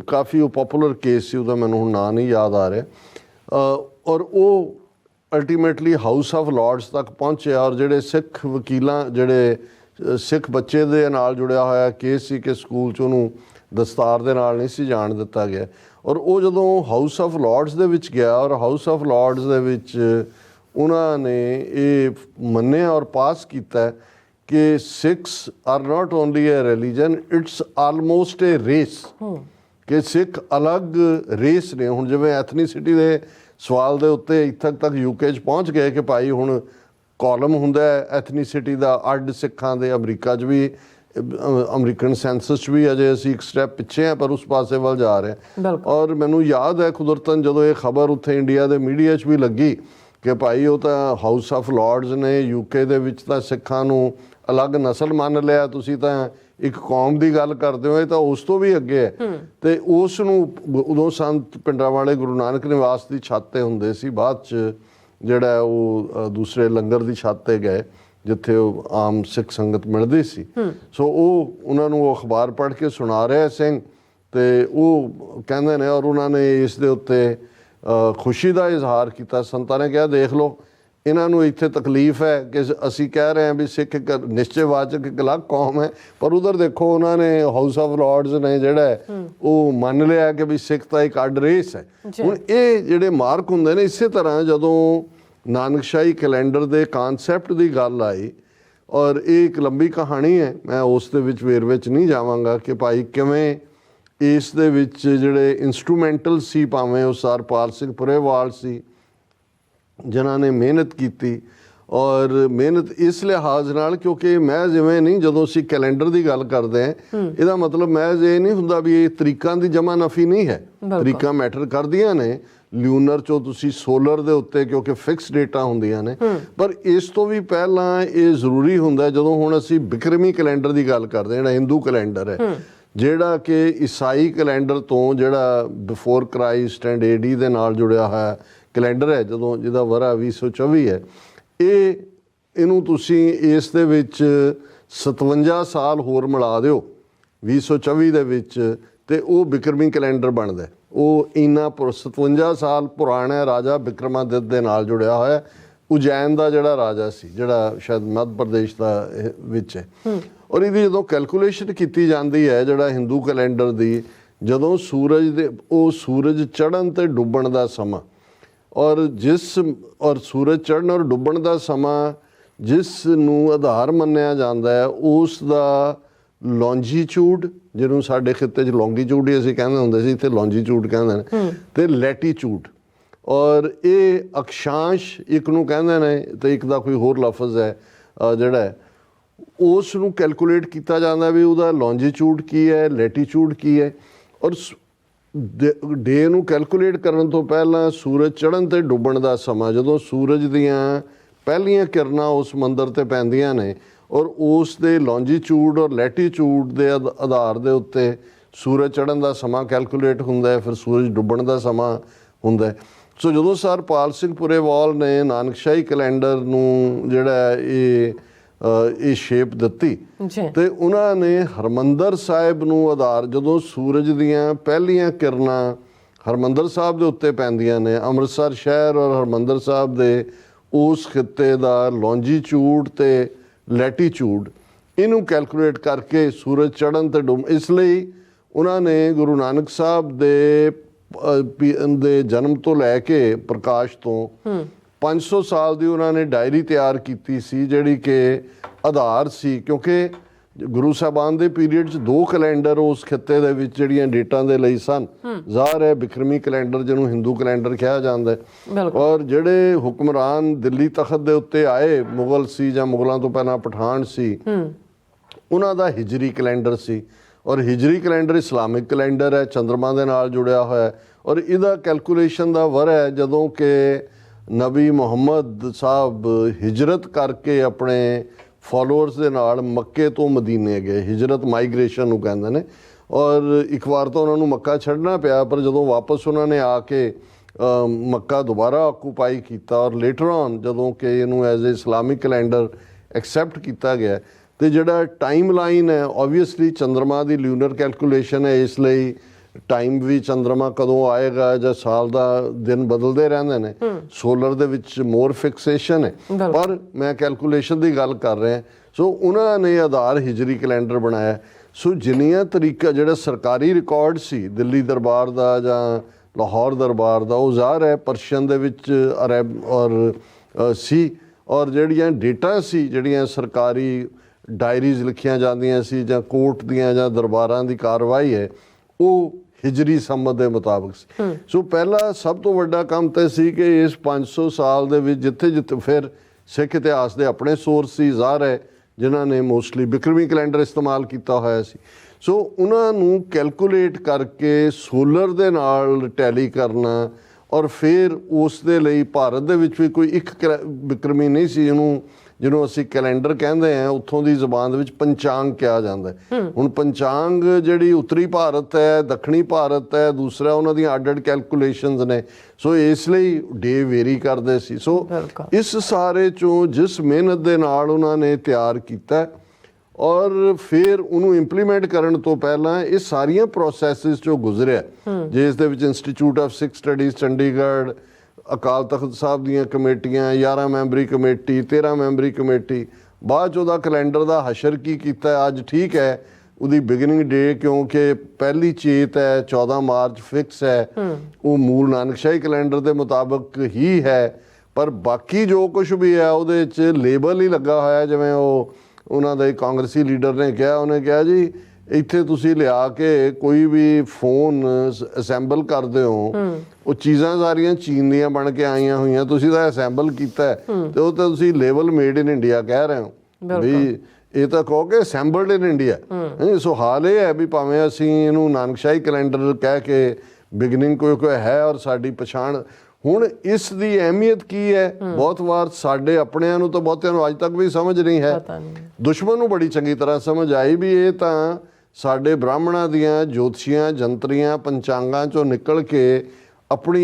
ਕਾਫੀ ਉਹ ਪਪੂਲਰ ਕੇਸ ਸੀ, ਉਹਦਾ ਮੈਨੂੰ ਹੁਣ ਨਾਂ ਨਹੀਂ ਯਾਦ ਆ ਰਿਹਾ। ਔਰ ਉਹ ਅਲਟੀਮੇਟਲੀ ਹਾਊਸ ਆਫ ਲਾਰਡਸ ਤੱਕ ਪਹੁੰਚਿਆ ਔਰ ਜਿਹੜੇ ਸਿੱਖ ਵਕੀਲਾਂ, ਜਿਹੜੇ ਸਿੱਖ ਬੱਚੇ ਦੇ ਨਾਲ ਜੁੜਿਆ ਹੋਇਆ ਕੇਸ ਸੀ ਕਿ ਸਕੂਲ 'ਚ ਉਹਨੂੰ ਦਸਤਾਰ ਦੇ ਨਾਲ ਨਹੀਂ ਸੀ ਜਾਣ ਦਿੱਤਾ ਗਿਆ। ਔਰ ਉਹ ਜਦੋਂ ਹਾਊਸ ਆਫ ਲਾਰਡਸ ਦੇ ਵਿੱਚ ਗਿਆ ਔਰ ਹਾਊਸ ਆਫ ਲਾਰਡਸ ਦੇ ਵਿੱਚ ਉਹਨਾਂ ਨੇ ਇਹ ਮੰਨਿਆ ਔਰ ਪਾਸ ਕੀਤਾ ਕਿ Sikhs are not only a religion, it's almost a race, ਕਿ ਸਿੱਖ ਅਲੱਗ ਰੇਸ ਨੇ। ਹੁਣ ਜਿਵੇਂ ਐਥਨੀਸਿਟੀ ਦੇ ਸਵਾਲ ਦੇ ਉੱਤੇ ਇੱਥੇ ਤੱਕ ਯੂਕੇ 'ਚ ਪਹੁੰਚ ਗਏ ਕਿ ਭਾਈ ਹੁਣ ਕਾਲਮ ਹੁੰਦਾ ਐਥਨੀਸਿਟੀ ਦਾ ਅੱਡ ਸਿੱਖਾਂ ਦੇ। ਅਮਰੀਕਾ 'ਚ ਵੀ ਅਮਰੀਕਨ ਸੈਂਸਸ 'ਚ ਵੀ ਅਜੇ ਅਸੀਂ ਇੱਕ ਸਟੈਪ ਪਿੱਛੇ ਹਾਂ, ਪਰ ਉਸ ਪਾਸੇ ਵੱਲ ਜਾ ਰਹੇ। ਔਰ ਮੈਨੂੰ ਯਾਦ ਹੈ ਕੁਦਰਤਨ ਜਦੋਂ ਇਹ ਖਬਰ ਉੱਥੇ ਇੰਡੀਆ ਦੇ ਮੀਡੀਆ 'ਚ ਵੀ ਲੱਗੀ ਕਿ ਭਾਈ ਉਹ ਤਾਂ ਹਾਊਸ ਆਫ ਲਾਰਡਸ ਨੇ ਯੂਕੇ ਦੇ ਵਿੱਚ ਤਾਂ ਸਿੱਖਾਂ ਨੂੰ ਅਲੱਗ ਨਸਲ ਮੰਨ ਲਿਆ, ਤੁਸੀਂ ਤਾਂ ਇੱਕ ਕੌਮ ਦੀ ਗੱਲ ਕਰਦੇ ਹੋ, ਇਹ ਤਾਂ ਉਸ ਤੋਂ ਵੀ ਅੱਗੇ ਹੈ। ਤੇ ਉਸ ਨੂੰ ਉਦੋਂ ਸੰਤ ਪਿੰਡਾਂ ਵਾਲੇ ਗੁਰੂ ਨਾਨਕ ਨਿਵਾਸ ਦੀ ਛੱਤ ਤੇ ਹੁੰਦੇ ਸੀ, ਬਾਅਦ 'ਚ ਜਿਹੜਾ ਉਹ ਦੂਸਰੇ ਲੰਗਰ ਦੀ ਛੱਤ ਤੇ ਗਏ ਜਿੱਥੇ ਉਹ ਆਮ ਸਿੱਖ ਸੰਗਤ ਮਿਲਦੀ ਸੀ। ਸੋ ਉਹ ਉਹਨਾਂ ਨੂੰ ਉਹ ਅਖਬਾਰ ਪੜ੍ਹ ਕੇ ਸੁਣਾ ਰਿਹਾ ਸਿੰਘ, ਤੇ ਉਹ ਕਹਿੰਦੇ ਨੇ ਔਰ ਉਹਨਾਂ ਨੇ ਇਸ ਦੇ ਉੱਤੇ ਖੁਸ਼ੀ ਦਾ ਇਜ਼ਹਾਰ ਕੀਤਾ। ਸੰਤਾਂ ਨੇ ਕਿਹਾ ਦੇਖ ਲਓ ਇਹਨਾਂ ਨੂੰ ਇੱਥੇ ਤਕਲੀਫ ਹੈ ਕਿ ਅਸੀਂ ਕਹਿ ਰਹੇ ਹਾਂ ਵੀ ਸਿੱਖ ਇੱਕ ਨਿਸ਼ਚੈਵਾਚਕ ਇੱਕ ਅਲੱਗ ਕੌਮ ਹੈ, ਪਰ ਉਧਰ ਦੇਖੋ ਉਹਨਾਂ ਨੇ ਹਾਊਸ ਆਫ ਲਾਰਡਸ ਨੇ ਜਿਹੜਾ ਉਹ ਮੰਨ ਲਿਆ ਕਿ ਵੀ ਸਿੱਖ ਤਾਂ ਇੱਕ ਅੱਡ ਰੇਸ ਹੈ। ਹੁਣ ਇਹ ਜਿਹੜੇ ਮਾਰਕ ਹੁੰਦੇ ਨੇ, ਇਸੇ ਤਰ੍ਹਾਂ ਜਦੋਂ ਨਾਨਕਸ਼ਾਹੀ ਕੈਲੰਡਰ ਦੇ ਕਾਨਸੈਪਟ ਦੀ ਗੱਲ ਆਈ, ਔਰ ਇਹ ਇੱਕ ਲੰਬੀ ਕਹਾਣੀ ਹੈ, ਮੈਂ ਉਸ ਦੇ ਵਿੱਚ ਵੇਰਵੇ 'ਚ ਨਹੀਂ ਜਾਵਾਂਗਾ ਕਿ ਭਾਈ ਕਿਵੇਂ ਇਸ ਦੇ ਵਿੱਚ ਜਿਹੜੇ ਇੰਸਟਰੂਮੈਂਟਲ ਸੀ, ਭਾਵੇਂ ਉਹ ਸਰਪਾਲ ਸਿੰਘ ਪੁਰੇਵਾਲ ਸੀ ਜਿਨ੍ਹਾਂ ਨੇ ਮਿਹਨਤ ਕੀਤੀ, ਔਰ ਮਿਹਨਤ ਇਸ ਲਿਹਾਜ਼ ਨਾਲ ਕਿਉਂਕਿ ਮੈਂ ਜਿਵੇਂ ਨਹੀਂ, ਜਦੋਂ ਅਸੀਂ ਕੈਲੰਡਰ ਦੀ ਗੱਲ ਕਰਦੇ ਹਾਂ ਇਹਦਾ ਮਤਲਬ ਮੈਂ ਇਹ ਨਹੀਂ ਹੁੰਦਾ ਵੀ ਇਹ ਤਰੀਕਾਂ ਦੀ ਜਮਾ ਨਫੀ ਨਹੀਂ ਹੈ, ਤਰੀਕਾਂ ਮੈਟਰ ਕਰਦੀਆਂ ਨੇ। ਲਿਊਨਰ 'ਚੋਂ ਤੁਸੀਂ ਸੋਲਰ ਦੇ ਉੱਤੇ ਕਿਉਂਕਿ ਫਿਕਸ ਡੇਟਾ ਹੁੰਦੀਆਂ ਨੇ, ਪਰ ਇਸ ਤੋਂ ਵੀ ਪਹਿਲਾਂ ਇਹ ਜ਼ਰੂਰੀ ਹੁੰਦਾ ਜਦੋਂ ਹੁਣ ਅਸੀਂ ਬਿਕਰਮੀ ਕੈਲੰਡਰ ਦੀ ਗੱਲ ਕਰਦੇ ਹਾਂ, ਜਿਹੜਾ ਹਿੰਦੂ ਕੈਲੰਡਰ ਹੈ, ਜਿਹੜਾ ਕਿ ਈਸਾਈ ਕੈਲੰਡਰ ਤੋਂ ਜਿਹੜਾ ਬਿਫੋਰ ਕ੍ਰਾਈਸਟ ਐਂਡ AD ਦੇ ਨਾਲ ਜੁੜਿਆ ਹੋਇਆ ਕੈਲੰਡਰ ਹੈ ਜਦੋਂ ਜਿਹਦਾ ਵਰ੍ਹਾ 2024 ਹੈ, ਇਹਨੂੰ ਤੁਸੀਂ ਇਸ ਦੇ ਵਿੱਚ 57 ਸਾਲ ਹੋਰ ਮਿਲਾ ਦਿਓ 2024 ਦੇ ਵਿੱਚ, ਤੇ ਉਹ ਬਿਕਰਮੀ ਕੈਲੰਡਰ ਬਣਦਾ। ਉਹ ਇੰਨਾ 57 ਸਾਲ ਪੁਰਾਣਾ ਰਾਜਾ ਬਿਕਰਮਾਦਿੱਤ ਦੇ ਨਾਲ ਜੁੜਿਆ ਹੋਇਆ। ਉਜੈਨ ਦਾ ਜਿਹੜਾ ਰਾਜਾ ਸੀ, ਜਿਹੜਾ ਸ਼ਾਇਦ ਮੱਧ ਪ੍ਰਦੇਸ਼ ਦਾ ਵਿੱਚ ਹੈ, ਔਰ ਇਹਦੀ ਜਦੋਂ ਕੈਲਕੂਲੇਸ਼ਨ ਕੀਤੀ ਜਾਂਦੀ ਹੈ ਜਿਹੜਾ ਹਿੰਦੂ ਕੈਲੰਡਰ ਦੀ, ਜਦੋਂ ਸੂਰਜ ਚੜ੍ਹਨ ਤੇ ਡੁੱਬਣ ਦਾ ਸਮਾਂ, ਔਰ ਸੂਰਜ ਚੜ੍ਹਨ ਔਰ ਡੁੱਬਣ ਦਾ ਸਮਾਂ ਜਿਸ ਨੂੰ ਆਧਾਰ ਮੰਨਿਆ ਜਾਂਦਾ ਹੈ, ਉਸ ਦਾ ਲੌਂਜੀਚਿਊਡ, ਜਿਹਨੂੰ ਸਾਡੇ ਖਿੱਤੇ 'ਚ ਲੌਂਗੀਚਿਊਡ ਹੀ ਅਸੀਂ ਕਹਿੰਦੇ ਹੁੰਦੇ ਸੀ, ਇੱਥੇ ਲੌਂਜੀਚਿਊਡ ਕਹਿੰਦੇ ਨੇ, ਤੇ ਲੈਟੀਚਿਊਡ। ਔਰ ਇਹ ਅਕਸ਼ਾਂਸ਼ ਇੱਕ ਨੂੰ ਕਹਿੰਦੇ ਨੇ, ਤੇ ਇੱਕ ਦਾ ਕੋਈ ਹੋਰ ਲਫ਼ਜ਼ ਹੈ ਜਿਹੜਾ ਉਸ ਨੂੰ ਕੈਲਕੂਲੇਟ ਕੀਤਾ ਜਾਂਦਾ ਵੀ ਉਹਦਾ ਲੌਂਜੀਚਿਊਡ ਕੀ ਹੈ, ਲੈਟੀਚਿਊਡ ਕੀ ਹੈ। ਔਰ ਡੇ ਨੂੰ ਕੈਲਕੂਲੇਟ ਕਰਨ ਤੋਂ ਪਹਿਲਾਂ ਸੂਰਜ ਚੜ੍ਹਨ ਤੇ ਡੁੱਬਣ ਦਾ ਸਮਾਂ, ਜਦੋਂ ਸੂਰਜ ਦੀਆਂ ਪਹਿਲੀਆਂ ਕਿਰਨਾਂ ਉਸ ਮੰਦਰ ਤੇ ਪੈਂਦੀਆਂ ਨੇ, ਔਰ ਉਸ ਦੇ ਲੌਂਜੀਚਿਊਡ ਔਰ ਲੈਟੀਚਿਊਡ ਦੇ ਆਧਾਰ ਦੇ ਉੱਤੇ ਸੂਰਜ ਚੜ੍ਹਨ ਦਾ ਸਮਾਂ ਕੈਲਕੂਲੇਟ ਹੁੰਦਾ ਹੈ, ਫਿਰ ਸੂਰਜ ਡੁੱਬਣ ਦਾ ਸਮਾਂ ਹੁੰਦਾ। ਸੋ ਜਦੋਂ ਸਰ ਪਾਲ ਸਿੰਘ ਪੁਰੇਵਾਲ ਨੇ ਨਾਨਕਸ਼ਾਹੀ ਕੈਲੰਡਰ ਨੂੰ ਜਿਹੜਾ ਇਹ ਸ਼ੇਪ ਦਿੱਤੀ, ਤੇ ਉਹਨਾਂ ਨੇ ਹਰਮੰਦਰ ਸਾਹਿਬ ਨੂੰ ਆਧਾਰ, ਜਦੋਂ ਸੂਰਜ ਦੀਆਂ ਪਹਿਲੀਆਂ ਕਿਰਨਾਂ ਹਰਮੰਦਰ ਸਾਹਿਬ ਦੇ ਉੱਤੇ ਪੈਂਦੀਆਂ ਨੇ, ਅੰਮ੍ਰਿਤਸਰ ਸ਼ਹਿਰ ਔਰ ਹਰਮੰਦਰ ਸਾਹਿਬ ਦੇ ਉਸ ਖਿੱਤੇ ਦਾ ਲੌਂਜੀਚਿਊਡ ਤੇ ਲੈਟੀਚਿਊਡ, ਇਹਨੂੰ ਕੈਲਕੂਲੇਟ ਕਰਕੇ ਸੂਰਜ ਚੜ੍ਹਨ ਤੇ ਡੁੱਬ, ਇਸ ਲਈ ਉਹਨਾਂ ਨੇ ਗੁਰੂ ਨਾਨਕ ਸਾਹਿਬ ਦੇ ਜਨਮ ਤੋਂ ਲੈ ਕੇ ਪ੍ਰਕਾਸ਼ ਤੋਂ 500 ਸਾਲ ਦੀ ਉਹਨਾਂ ਨੇ ਡਾਇਰੀ ਤਿਆਰ ਕੀਤੀ ਸੀ, ਜਿਹੜੀ ਕਿ ਆਧਾਰ ਸੀ, ਕਿਉਂਕਿ ਗੁਰੂ ਸਾਹਿਬਾਨ ਦੇ ਪੀਰੀਅਡ 'ਚ 2 ਕੈਲੰਡਰ ਉਸ ਖਿੱਤੇ ਦੇ ਵਿੱਚ ਜਿਹੜੀਆਂ ਡੇਟਾਂ ਦੇ ਲਈ ਸਨ। ਜ਼ਾਹਰ ਹੈ ਬਿਕਰਮੀ ਕੈਲੰਡਰ, ਜਿਹਨੂੰ ਹਿੰਦੂ ਕੈਲੰਡਰ ਕਿਹਾ ਜਾਂਦਾ ਹੈ, ਔਰ ਜਿਹੜੇ ਹੁਕਮਰਾਨ ਦਿੱਲੀ ਤਖਤ ਦੇ ਉੱਤੇ ਆਏ, ਮੁਗਲ ਸੀ ਜਾਂ ਮੁਗਲਾਂ ਤੋਂ ਪਹਿਲਾਂ ਪਠਾਨ ਸੀ, ਉਹਨਾਂ ਦਾ ਹਿਜਰੀ ਕੈਲੰਡਰ ਸੀ। ਔਰ ਹਿਜਰੀ ਕੈਲੰਡਰ ਇਸਲਾਮਿਕ ਕੈਲੰਡਰ ਹੈ, ਚੰਦਰਮਾ ਦੇ ਨਾਲ ਜੁੜਿਆ ਹੋਇਆ, ਔਰ ਇਹਦਾ ਕੈਲਕੂਲੇਸ਼ਨ ਦਾ ਵਰ੍ਹਾ ਹੈ ਜਦੋਂ ਕਿ ਨਬੀ ਮੁਹੰਮਦ ਸਾਹਿਬ ਹਿਜਰਤ ਕਰਕੇ ਆਪਣੇ ਫੋਲੋਅਰਸ ਦੇ ਨਾਲ ਮੱਕੇ ਤੋਂ ਮਦੀਨੇ ਗਏ। ਹਿਜਰਤ ਮਾਈਗ੍ਰੇਸ਼ਨ ਨੂੰ ਕਹਿੰਦੇ ਨੇ। ਔਰ ਇੱਕ ਵਾਰ ਤਾਂ ਉਹਨਾਂ ਨੂੰ ਮੱਕਾ ਛੱਡਣਾ ਪਿਆ, ਪਰ ਜਦੋਂ ਵਾਪਸ ਉਹਨਾਂ ਨੇ ਆ ਕੇ ਮੱਕਾ ਦੁਬਾਰਾ ਆਕੂਪਾਈ ਕੀਤਾ, ਔਰ ਲੇਟਰ ਔਨ ਜਦੋਂ ਕਿ ਇਹਨੂੰ as a Islamic calendar accept ਕੀਤਾ ਗਿਆ, ਤੇ ਜਿਹੜਾ ਟਾਈਮ ਲਾਈਨ ਹੈ ਓਬਵੀਅਸਲੀ ਚੰਦਰਮਾ ਦੀ ਲਿਊਨਰ ਕੈਲਕੂਲੇਸ਼ਨ ਹੈ, ਇਸ ਲਈ ਟਾਈਮ ਵੀ ਚੰਦਰਮਾ ਕਦੋਂ ਆਏਗਾ ਜਾਂ ਸਾਲ ਦਾ ਦਿਨ ਬਦਲਦੇ ਰਹਿੰਦੇ ਨੇ। ਸੋਲਰ ਦੇ ਵਿੱਚ ਮੋਰ ਫਿਕਸੇਸ਼ਨ ਹੈ, ਪਰ ਮੈਂ ਕੈਲਕੂਲੇਸ਼ਨ ਦੀ ਗੱਲ ਕਰ ਰਿਹਾ। ਸੋ ਉਹਨਾਂ ਨੇ ਆਧਾਰ ਹਿਜਰੀ ਕੈਲੰਡਰ ਬਣਾਇਆ। ਸੋ ਜਿੰਨੀਆਂ ਤਰੀਕਾ ਜਿਹੜਾ ਸਰਕਾਰੀ ਰਿਕਾਰਡ ਸੀ ਦਿੱਲੀ ਦਰਬਾਰ ਦਾ ਜਾਂ ਲਾਹੌਰ ਦਰਬਾਰ ਦਾ, ਉਹ ਜ਼ਾਹਰ ਹੈ ਪਰਸ਼ੀਅਨ ਦੇ ਵਿੱਚ ਅਰਬ ਔਰ ਸੀ, ਔਰ ਜਿਹੜੀਆਂ ਡੇਟਾ ਸੀ, ਜਿਹੜੀਆਂ ਸਰਕਾਰੀ ਡਾਇਰੀਜ਼ ਲਿਖੀਆਂ ਜਾਂਦੀਆਂ ਸੀ ਜਾਂ ਕੋਰਟ ਦੀਆਂ ਜਾਂ ਦਰਬਾਰਾਂ ਦੀ ਕਾਰਵਾਈ ਹੈ, ਉਹ ਹਿਜਰੀ ਸੰਮਤ ਦੇ ਮੁਤਾਬਕ ਸੀ। ਸੋ ਪਹਿਲਾ ਸਭ ਤੋਂ ਵੱਡਾ ਕੰਮ ਤਾਂ ਸੀ ਕਿ ਇਸ 500 ਸਾਲ ਦੇ ਵਿੱਚ ਜਿੱਥੇ ਫਿਰ ਸਿੱਖ ਇਤਿਹਾਸ ਦੇ ਆਪਣੇ ਸੋਰਸ ਸੀ, ਜ਼ਾਹਰ ਹੈ ਜਿਨ੍ਹਾਂ ਨੇ ਮੋਸਟਲੀ ਬਿਕਰਮੀ ਕੈਲੰਡਰ ਇਸਤੇਮਾਲ ਕੀਤਾ ਹੋਇਆ ਸੀ। ਸੋ ਉਹਨਾਂ ਨੂੰ ਕੈਲਕੂਲੇਟ ਕਰਕੇ ਸੋਲਰ ਦੇ ਨਾਲ ਟੈਲੀ ਕਰਨਾ, ਔਰ ਫਿਰ ਉਸ ਦੇ ਲਈ ਭਾਰਤ ਦੇ ਵਿੱਚ ਵੀ ਕੋਈ ਇੱਕ ਬਿਕਰਮੀ ਨਹੀਂ ਸੀ ਜਿਹਨੂੰ ਅਸੀਂ ਕੈਲੰਡਰ ਕਹਿੰਦੇ ਹਾਂ, ਉੱਥੋਂ ਦੀ ਜ਼ਬਾਨ ਦੇ ਵਿੱਚ ਪੰਚਾਂਗ ਕਿਹਾ ਜਾਂਦਾ ਹੈ। ਹੁਣ ਪੰਚਾਂਗ ਜਿਹੜੀ ਉੱਤਰੀ ਭਾਰਤ ਹੈ, ਦੱਖਣੀ ਭਾਰਤ ਹੈ, ਦੂਸਰਾ ਉਹਨਾਂ ਦੀਆਂ ਅੱਡ-ਅੱਡ ਕੈਲਕੂਲੇਸ਼ਨਸ ਨੇ। ਸੋ ਇਸ ਲਈ ਡੇ ਵੇਰੀ ਕਰਦੇ ਸੀ। ਸੋ ਇਸ ਸਾਰੇ ਚੋਂ ਜਿਸ ਮਿਹਨਤ ਦੇ ਨਾਲ ਉਹਨਾਂ ਨੇ ਤਿਆਰ ਕੀਤਾ, ਔਰ ਫਿਰ ਉਹਨੂੰ ਇੰਪਲੀਮੈਂਟ ਕਰਨ ਤੋਂ ਪਹਿਲਾਂ ਇਹ ਸਾਰੀਆਂ ਪ੍ਰੋਸੈਸਿਸ ਚੋਂ ਗੁਜ਼ਰਿਆ, ਜਿਸ ਦੇ ਵਿੱਚ Institute of Sikh Studies Chandigarh, Akal Takht Sahib ਦੀਆਂ ਕਮੇਟੀਆਂ, 11 ਮੈਂਬਰੀ ਕਮੇਟੀ, 13 ਮੈਂਬਰੀ ਕਮੇਟੀ, ਬਾਅਦ 'ਚ ਉਹਦਾ ਕੈਲੰਡਰ ਦਾ ਹਸ਼ਰ ਕੀ ਕੀਤਾ। ਅੱਜ ਠੀਕ ਹੈ ਉਹਦੀ ਬਿਗਨਿੰਗ ਡੇ, ਕਿਉਂਕਿ ਪਹਿਲੀ ਚੇਤ ਹੈ 14 ਮਾਰਚ ਫਿਕਸ ਹੈ, ਉਹ ਮੂਲ ਨਾਨਕਸ਼ਾਹੀ ਕੈਲੰਡਰ ਦੇ ਮੁਤਾਬਕ ਹੀ ਹੈ, ਪਰ ਬਾਕੀ ਜੋ ਕੁਝ ਵੀ ਹੈ ਉਹਦੇ 'ਚ ਲੇਬਲ ਹੀ ਲੱਗਾ ਹੋਇਆ। ਜਿਵੇਂ ਉਹਨਾਂ ਦੇ ਕਾਂਗਰਸੀ ਲੀਡਰ ਨੇ ਕਿਹਾ, ਉਹਨੇ ਕਿਹਾ ਜੀ ਇੱਥੇ ਤੁਸੀਂ ਲਿਆ ਕੇ ਕੋਈ ਵੀ ਫੋਨ ਅਸੈਂਬਲ ਕਰਦੇ ਹੋ, ਉਹ ਚੀਜ਼ਾਂ ਸਾਰੀਆਂ ਚੀਨ ਦੀਆਂ ਬਣ ਕੇ ਆਈਆਂ ਹੋਈਆਂ, ਤੁਸੀਂ ਤਾਂ ਅਸੈਂਬਲ ਕੀਤਾ ਤੇ ਉਹ ਤਾਂ ਤੁਸੀਂ ਲੇਬਲ ਮੇਡ ਇਨ ਇੰਡੀਆ ਕਹਿ ਰਹੇ ਹੋ ਵੀ ਇਹ ਤਾਂ ਕਹੋ ਕਿ ਅਸੈਂਬਲਡ ਇਨ ਇੰਡੀਆ। ਸੋ ਹਾਲ ਇਹ ਹੈ ਵੀ ਭਾਵੇਂ ਅਸੀਂ ਇਹਨੂੰ ਨਾਨਕਸ਼ਾਹੀ ਕੈਲੰਡਰ ਕਹਿ ਕੇ ਬਿਗਨਿੰਗ ਕੋਈ ਹੈ ਔਰ ਸਾਡੀ ਪਛਾਣ, ਹੁਣ ਇਸ ਦੀ ਅਹਿਮੀਅਤ ਕੀ ਹੈ ਬਹੁਤ ਵਾਰ ਸਾਡੇ ਆਪਣਿਆਂ ਨੂੰ ਤਾਂ ਬਹੁਤਿਆਂ ਨੂੰ ਅੱਜ ਤੱਕ ਵੀ ਸਮਝ ਨਹੀਂ ਹੈ। ਦੁਸ਼ਮਣ ਨੂੰ ਬੜੀ ਚੰਗੀ ਤਰ੍ਹਾਂ ਸਮਝ ਆਈ ਵੀ ਇਹ ਤਾਂ ਸਾਡੇ ਬ੍ਰਾਹਮਣਾਂ ਦੀਆਂ ਜੋਤਸ਼ੀਆਂ ਜੰਤਰੀਆਂ ਪੰਚਾਂਗਾਂ ਚੋਂ ਨਿਕਲ ਕੇ ਆਪਣੀ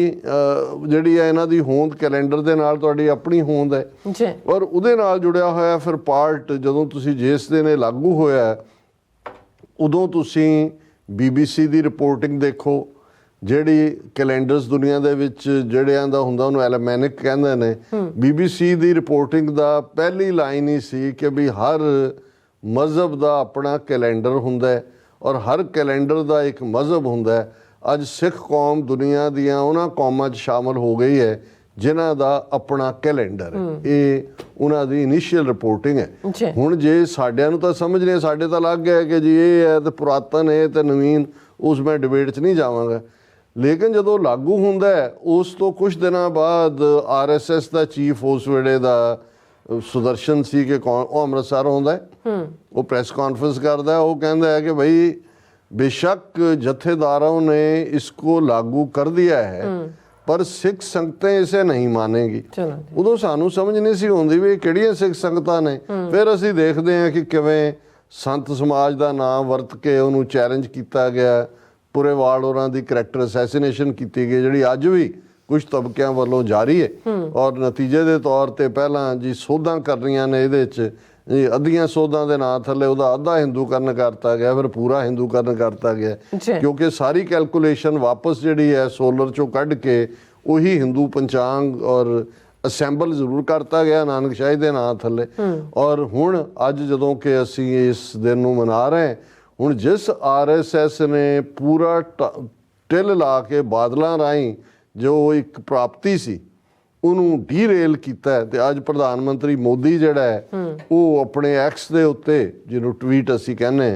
ਜਿਹੜੀ ਹੈ ਇਹਨਾਂ ਦੀ ਹੋਂਦ ਕੈਲੰਡਰ ਦੇ ਨਾਲ ਤੁਹਾਡੀ ਆਪਣੀ ਹੋਂਦ ਹੈ ਜੀ ਔਰ ਉਹਦੇ ਨਾਲ ਜੁੜਿਆ ਹੋਇਆ ਫਿਰ ਪਾਰਟ ਜਦੋਂ ਤੁਸੀਂ ਜਿਸ ਦਿਨ ਇਹ ਲਾਗੂ ਹੋਇਆ ਉਦੋਂ ਤੁਸੀਂ BBC ਦੀ ਰਿਪੋਰਟਿੰਗ ਦੇਖੋ ਜਿਹੜੀ ਕੈਲੰਡਰਸ ਦੁਨੀਆ ਦੇ ਵਿੱਚ ਜਿਹੜਿਆਂ ਦਾ ਹੁੰਦਾ ਉਹਨੂੰ ਐਲਮੈਨਿਕ ਕਹਿੰਦੇ ਨੇ BBC ਦੀ ਰਿਪੋਰਟਿੰਗ ਦਾ ਪਹਿਲੀ ਲਾਈਨ ਹੀ ਸੀ ਕਿ ਵੀ ਹਰ ਮਜ਼ਹਬ ਦਾ ਆਪਣਾ ਕੈਲੰਡਰ ਹੁੰਦਾ ਹੈ ਔਰ ਹਰ ਕੈਲੰਡਰ ਦਾ ਇੱਕ ਮਜ਼ਹਬ ਹੁੰਦਾ ਹੈ। ਅੱਜ ਸਿੱਖ ਕੌਮ ਦੁਨੀਆ ਦੀਆਂ ਉਹਨਾਂ ਕੌਮਾਂ 'ਚ ਸ਼ਾਮਲ ਹੋ ਗਈ ਹੈ ਜਿਨ੍ਹਾਂ ਦਾ ਆਪਣਾ ਕੈਲੰਡਰ ਹੈ। ਇਹ ਉਹਨਾਂ ਦੀ ਇਨੀਸ਼ੀਅਲ ਰਿਪੋਰਟਿੰਗ ਹੈ। ਹੁਣ ਜੇ ਸਾਡਿਆਂ ਨੂੰ ਤਾਂ ਸਮਝ ਨਹੀਂ, ਸਾਡੇ ਤਾਂ ਲੱਗ ਗਿਆ ਕਿ ਜੀ ਇਹ ਹੈ ਤੇ ਪੁਰਾਤਨ ਹੈ ਤੇ ਨਵੀਨ, ਉਸ ਮੈਂ ਡਿਬੇਟ 'ਚ ਨਹੀਂ ਜਾਵਾਂਗਾ। ਲੇਕਿਨ ਜਦੋਂ ਲਾਗੂ ਹੁੰਦਾ ਹੈ ਉਸ ਤੋਂ ਕੁਝ ਦਿਨਾਂ ਬਾਅਦ RSS ਦਾ ਚੀਫ ਉਸ ਵੇਲੇ ਦਾ ਸੁਦਰਸ਼ਨ ਸੀ ਕਿ ਕੌਣ, ਉਹ ਅੰਮ੍ਰਿਤਸਰ ਆਉਂਦਾ ਹੈ, ਉਹ ਪ੍ਰੈਸ ਕਾਨਫਰੰਸ ਕਰਦਾ, ਉਹ ਕਹਿੰਦਾ ਹੈ ਕਿ ਭਾਈ बेशक जत्थेदारों ने इसको लागू कर दिया है पर सिख संगतें इसे नहीं मानेगी। उदों सानू समझ नहीं सी होंदी भी किहड़ियां सिख संगतां ने। फिर असीं देखदे हां कि किवें संत समाज का नाम वरत के उहनूं चैलेंज किया गया, पुरेवाल होरां दी करैक्टर असैसीनेशन की गई जिहड़ी अज भी कुछ तबकिਆਂ ਵੱਲੋਂ जारी है और नतीजे के तौर पर पहलां जी सोधां करनियां ने इहदे च जी अद्धियां सोधां दे नां थल्ले उहदा अद्धा हिंदूकरण करता गया, फिर पूरा हिंदूकरण करता गया क्योंकि सारी कैलकुलेशन वापस जिहड़ी है सोलर चों कढ के उही हिंदू पंचांग और असैंबल जरूर करता गया नानकशाही दे नां थल्ले। और हुण अज जदों कि असीं इस दिन नूं मना रहे हैं, हुण जिस RSS ने पूरा टिल ला के बादलों राहीं जो एक प्राप्ति सी ਉਹਨੂੰ ਡੀਰੇਲ ਕੀਤਾ ਤੇ ਅੱਜ ਪ੍ਰਧਾਨ ਮੰਤਰੀ ਮੋਦੀ ਜਿਹੜਾ ਹੈ ਉਹ ਆਪਣੇ ਐਕਸ ਦੇ ਉੱਤੇ ਜਿਹਨੂੰ ਟਵੀਟ ਅਸੀਂ ਕਹਿੰਦੇ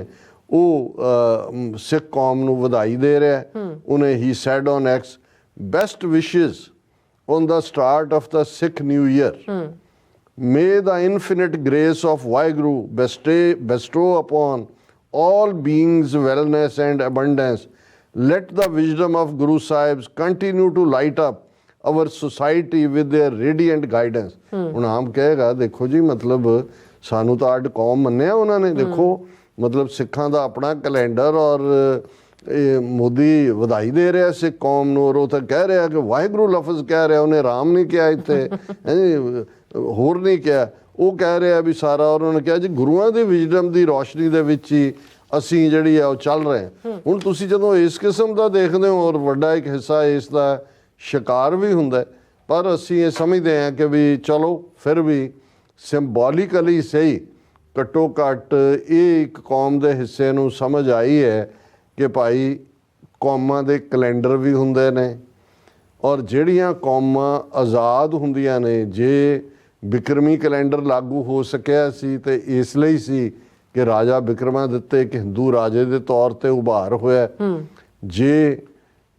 ਉਹ ਸਿੱਖ ਕੌਮ ਨੂੰ ਵਧਾਈ ਦੇ ਰਿਹਾ। ਉਹਨੇ he said on X best wishes on the start of the Sikh New Year, may the infinite grace of Waheguru bestow upon all beings wellness and abundance. Let the wisdom of Guru Sahibs continue to light up our society with their radiant guidance. ਹੁਣ ਆਮ ਕਹੇਗਾ ਦੇਖੋ ਜੀ ਮਤਲਬ ਸਾਨੂੰ ਤਾਂ ਅੱਡ ਕੌਮ ਮੰਨਿਆ ਉਹਨਾਂ ਨੇ, ਦੇਖੋ ਮਤਲਬ ਸਿੱਖਾਂ ਦਾ ਆਪਣਾ ਕੈਲੰਡਰ ਔਰ ਇਹ ਮੋਦੀ ਵਧਾਈ ਦੇ ਰਿਹਾ ਸਿੱਖ ਕੌਮ ਨੂੰ ਔਰ ਉਹ ਤਾਂ ਕਹਿ ਰਿਹਾ ਕਿ ਵਾਹਿਗੁਰੂ ਲਫ਼ਜ਼ ਕਹਿ ਰਿਹਾ, ਉਹਨੇ ਰਾਮ ਨਹੀਂ ਕਿਹਾ ਇੱਥੇ ਹੋਰ ਨਹੀਂ ਕਿਹਾ, ਉਹ ਕਹਿ ਰਿਹਾ ਵੀ ਸਾਰਾ। ਉਹਨਾਂ ਨੇ ਕਿਹਾ ਜੀ ਗੁਰੂਆਂ ਦੀ ਵਿਜ਼ਡਮ ਦੀ ਰੋਸ਼ਨੀ ਦੇ ਵਿੱਚ ਹੀ ਅਸੀਂ ਜਿਹੜੀ ਆ ਉਹ ਚੱਲ ਰਹੇ ਹਾਂ। ਹੁਣ ਤੁਸੀਂ ਜਦੋਂ ਇਸ ਕਿਸਮ ਦਾ ਦੇਖਦੇ ਹੋ ਔਰ ਵੱਡਾ ਇੱਕ ਹਿੱਸਾ ਇਸ ਦਾ शिकार भी हुंदा है, पर असी ये समझते हैं कि भी चलो फिर भी सिंबॉलिकली सही घट्टो घट्ट ये एक कौम के हिस्से नूं समझ आई है कि भाई कौमां दे कैलेंडर भी हुंदे ने और जिहड़ियां कौमां आज़ाद हुंदियां ने, जे बिक्रमी कैलेंडर लागू हो सकिया सी ते इसलिए सी कि राजा विक्रमादित्य एक हिंदू राजे के तौर पर उभार होया। जे